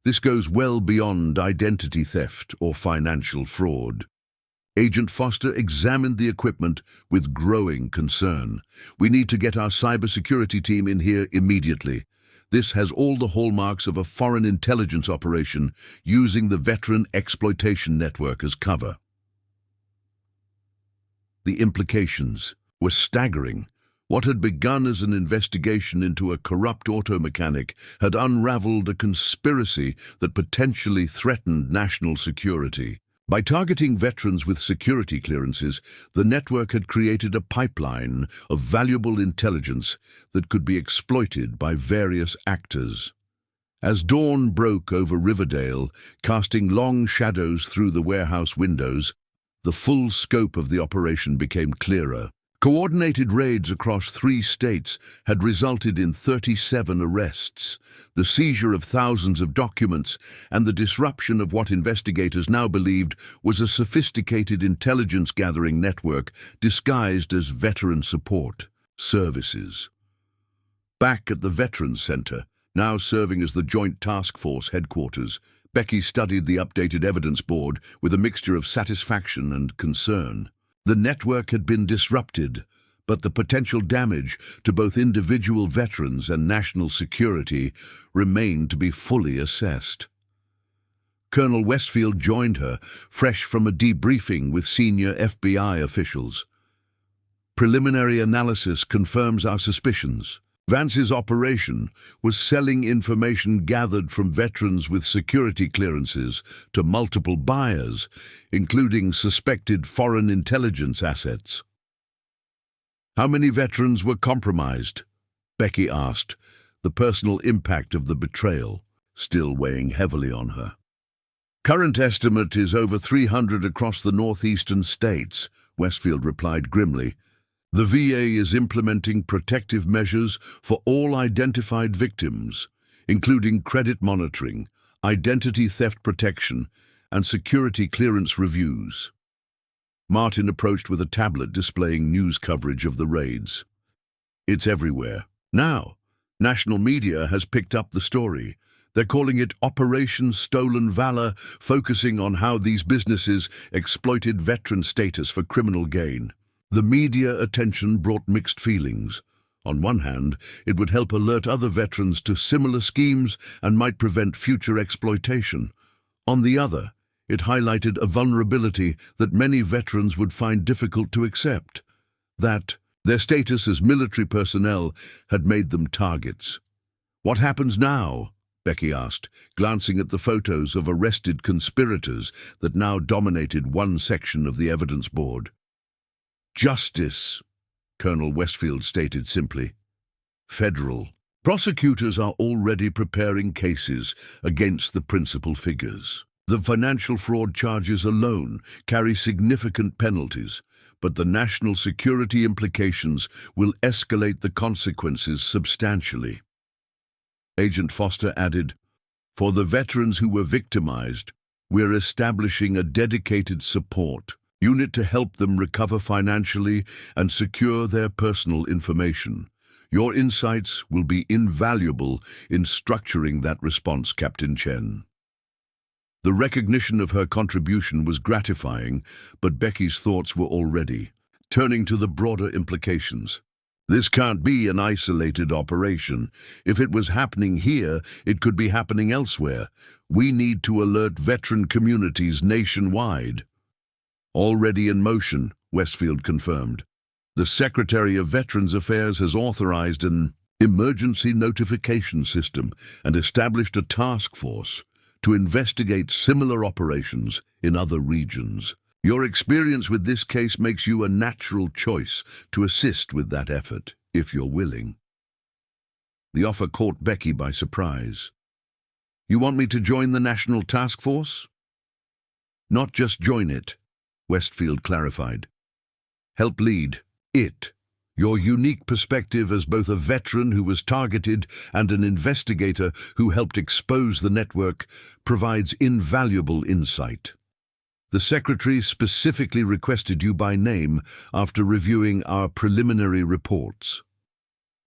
This goes well beyond identity theft or financial fraud." Agent Foster examined the equipment with growing concern. "We need to get our cybersecurity team in here immediately. This has all the hallmarks of a foreign intelligence operation using the veteran exploitation network as cover." The implications were staggering. What had begun as an investigation into a corrupt auto mechanic had unraveled a conspiracy that potentially threatened national security. By targeting veterans with security clearances, the network had created a pipeline of valuable intelligence that could be exploited by various actors. As dawn broke over Riverdale, casting long shadows through the warehouse windows, the full scope of the operation became clearer. Coordinated raids across 3 states had resulted in 37 arrests, the seizure of thousands of documents, and the disruption of what investigators now believed was a sophisticated intelligence-gathering network disguised as veteran support services. Back at the Veterans Center, Now serving as the Joint Task Force headquarters, Becky studied the updated evidence board with a mixture of satisfaction and concern. The network had been disrupted, but the potential damage to both individual veterans and national security remained to be fully assessed. Colonel Westfield joined her, fresh from a debriefing with senior FBI officials. Preliminary analysis confirms our suspicions. Vance's operation was selling information gathered from veterans with security clearances to multiple buyers, including suspected foreign intelligence assets. How many veterans were compromised? Becky asked, the personal impact of the betrayal still weighing heavily on her. Current estimate is over 300 across the northeastern states, Westfield replied grimly. The VA is implementing protective measures for all identified victims, including credit monitoring, identity theft protection, and security clearance reviews. Martin approached with a tablet displaying news coverage of the raids. It's everywhere. Now, national media has picked up the story. They're calling it Operation Stolen Valor, focusing on how these businesses exploited veteran status for criminal gain. The media attention brought mixed feelings. On one hand, it would help alert other veterans to similar schemes and might prevent future exploitation. On the other, it highlighted a vulnerability that many veterans would find difficult to accept, that their status as military personnel had made them targets. What happens now? Becky asked, glancing at the photos of arrested conspirators that now dominated one section of the evidence board. Justice, Colonel Westfield stated simply. Federal. Prosecutors are already preparing cases against the principal figures. The financial fraud charges alone carry significant penalties, but the national security implications will escalate the consequences substantially. Agent Foster added, for the veterans who were victimized, we're establishing a dedicated support unit to help them recover financially and secure their personal information. Your insights will be invaluable in structuring that response, Captain Chen. The recognition of her contribution was gratifying, but Becky's thoughts were already turning to the broader implications. This can't be an isolated operation. If it was happening here, it could be happening elsewhere. We need to alert veteran communities nationwide. Already in motion, Westfield confirmed. The Secretary of Veterans Affairs has authorized an emergency notification system and established a task force to investigate similar operations in other regions. Your experience with this case makes you a natural choice to assist with that effort, if you're willing. The offer caught Becky by surprise. You want me to join the National Task Force? Not just join it, Westfield clarified. Help lead it. Your unique perspective as both a veteran who was targeted and an investigator who helped expose the network provides invaluable insight. The Secretary specifically requested you by name after reviewing our preliminary reports.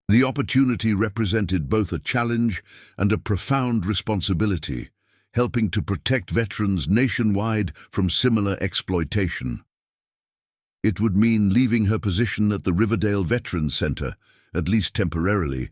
The opportunity represented both a challenge and a profound responsibility, helping to protect veterans nationwide from similar exploitation. It would mean leaving her position at the Riverdale Veterans Center, at least temporarily,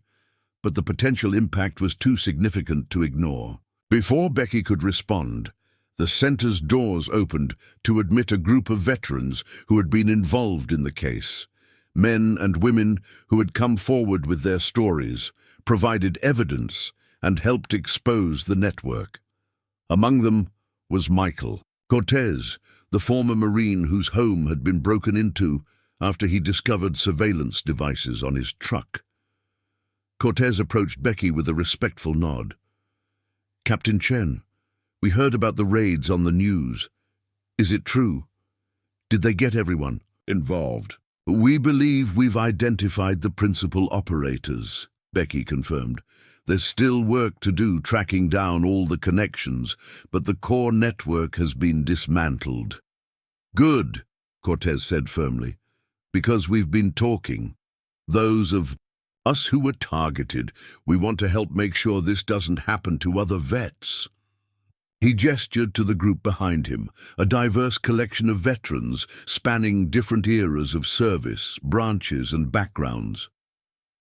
but the potential impact was too significant to ignore. Before Becky could respond, the center's doors opened to admit a group of veterans who had been involved in the case. Men and women who had come forward with their stories, provided evidence, and helped expose the network. Among them was Michael Cortez, the former Marine whose home had been broken into after he discovered surveillance devices on his truck. Cortez approached Becky with a respectful nod. Captain Chen, we heard about the raids on the news. Is it true? Did they get everyone involved? We believe we've identified the principal operators, Becky confirmed. There's still work to do tracking down all the connections, but the core network has been dismantled. Good, Cortez said firmly, because we've been talking. Those of Us who were targeted, we want to help make sure this doesn't happen to other vets." He gestured to the group behind him, a diverse collection of veterans spanning different eras of service, branches and backgrounds.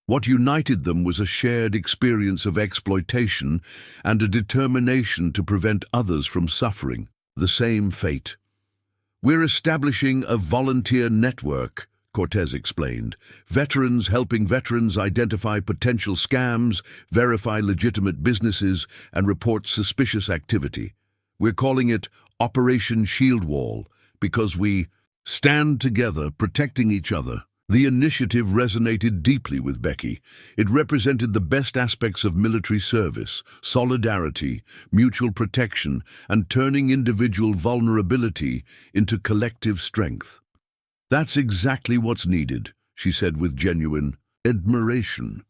What united them was a shared experience of exploitation and a determination to prevent others from suffering the same fate. "We're establishing a volunteer network," Cortez explained. "Veterans helping veterans identify potential scams, verify legitimate businesses, and report suspicious activity. We're calling it Operation Shield Wall because we stand together protecting each other." The initiative resonated deeply with Becky. It represented the best aspects of military service: solidarity, mutual protection, and turning individual vulnerability into collective strength. "That's exactly what's needed," she said with genuine admiration.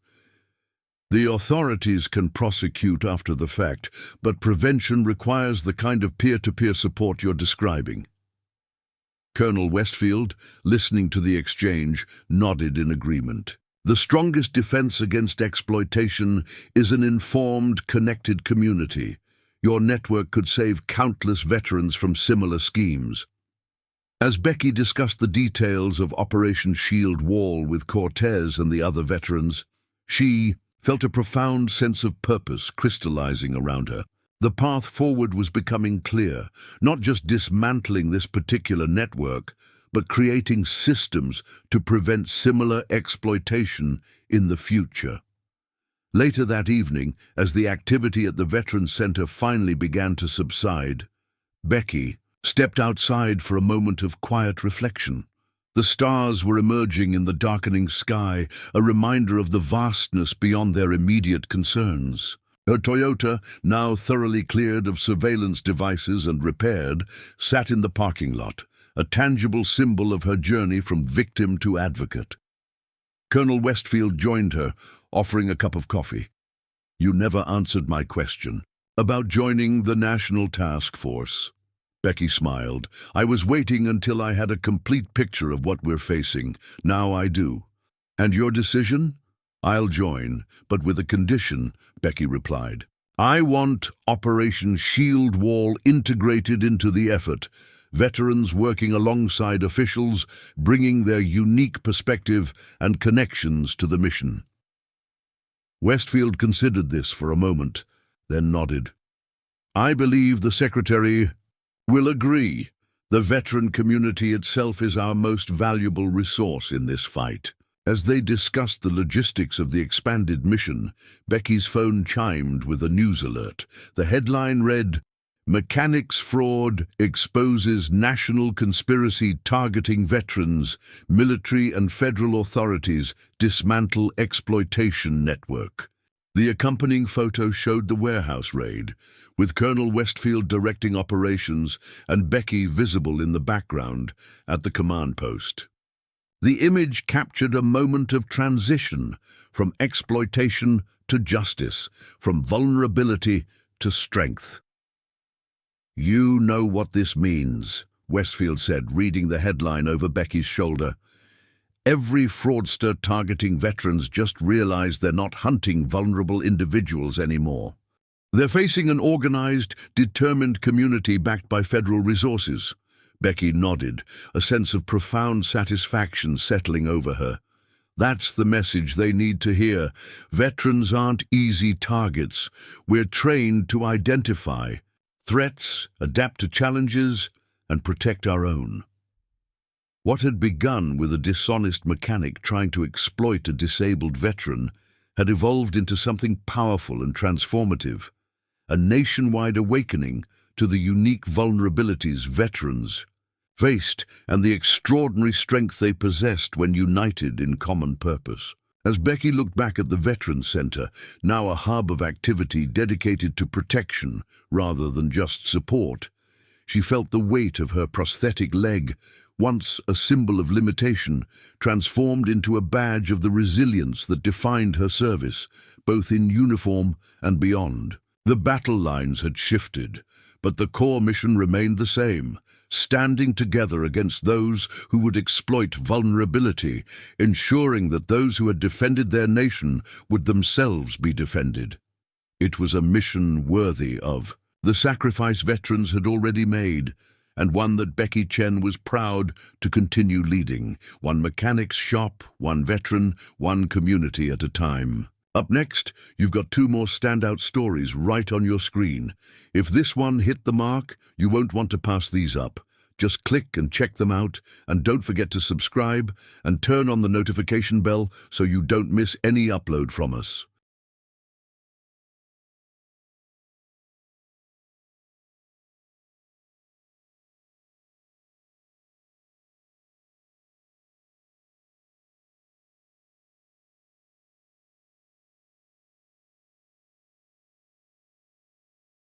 "The authorities can prosecute after the fact, but prevention requires the kind of peer-to-peer support you're describing." Colonel Westfield, listening to the exchange, nodded in agreement. "The strongest defense against exploitation is an informed, connected community. Your network could save countless veterans from similar schemes." As Becky discussed the details of Operation Shield Wall with Cortez and the other veterans, she felt a profound sense of purpose crystallizing around her. The path forward was becoming clear, not just dismantling this particular network, but creating systems to prevent similar exploitation in the future. Later that evening, as the activity at the Veterans Center finally began to subside, Becky stepped outside for a moment of quiet reflection. The stars were emerging in the darkening sky, a reminder of the vastness beyond their immediate concerns. Her Toyota, now thoroughly cleared of surveillance devices and repaired, sat in the parking lot, a tangible symbol of her journey from victim to advocate. Colonel Westfield joined her, offering a cup of coffee. "You never answered my question about joining the National Task Force." Becky smiled. "I was waiting until I had a complete picture of what we're facing. Now I do." "And your decision?" "I'll join, but with a condition," Becky replied. "I want Operation Shield Wall integrated into the effort, veterans working alongside officials, bringing their unique perspective and connections to the mission." Westfield considered this for a moment, then nodded. "I believe the Secretary will agree. The veteran community itself is our most valuable resource in this fight." As they discussed the logistics of the expanded mission, Becky's phone chimed with a news alert. The headline read, "Mechanics Fraud Exposes National Conspiracy Targeting Veterans, Military and Federal Authorities Dismantle Exploitation Network." The accompanying photo showed the warehouse raid, with Colonel Westfield directing operations and Becky visible in the background at the command post. The image captured a moment of transition, from exploitation to justice, from vulnerability to strength. "You know what this means," Westfield said, reading the headline over Becky's shoulder. "Every fraudster targeting veterans just realized they're not hunting vulnerable individuals anymore. They're facing an organized, determined community backed by federal resources." Becky nodded, a sense of profound satisfaction settling over her. "That's the message they need to hear. Veterans aren't easy targets. We're trained to identify threats, adapt to challenges, and protect our own." What had begun with a dishonest mechanic trying to exploit a disabled veteran had evolved into something powerful and transformative, a nationwide awakening to the unique vulnerabilities veterans faced and the extraordinary strength they possessed when united in common purpose. As Becky looked back at the Veterans Center, now a hub of activity dedicated to protection rather than just support, she felt the weight of her prosthetic leg, once a symbol of limitation, transformed into a badge of the resilience that defined her service, both in uniform and beyond. The battle lines had shifted, but the core mission remained the same: standing together against those who would exploit vulnerability, ensuring that those who had defended their nation would themselves be defended. It was a mission worthy of the sacrifice veterans had already made, and one that Becky Chen was proud to continue leading, one mechanic's shop, one veteran, one community at a time. Up next, you've got two more standout stories right on your screen. If this one hit the mark, you won't want to pass these up. Just click and check them out, and don't forget to subscribe and turn on the notification bell so you don't miss any upload from us.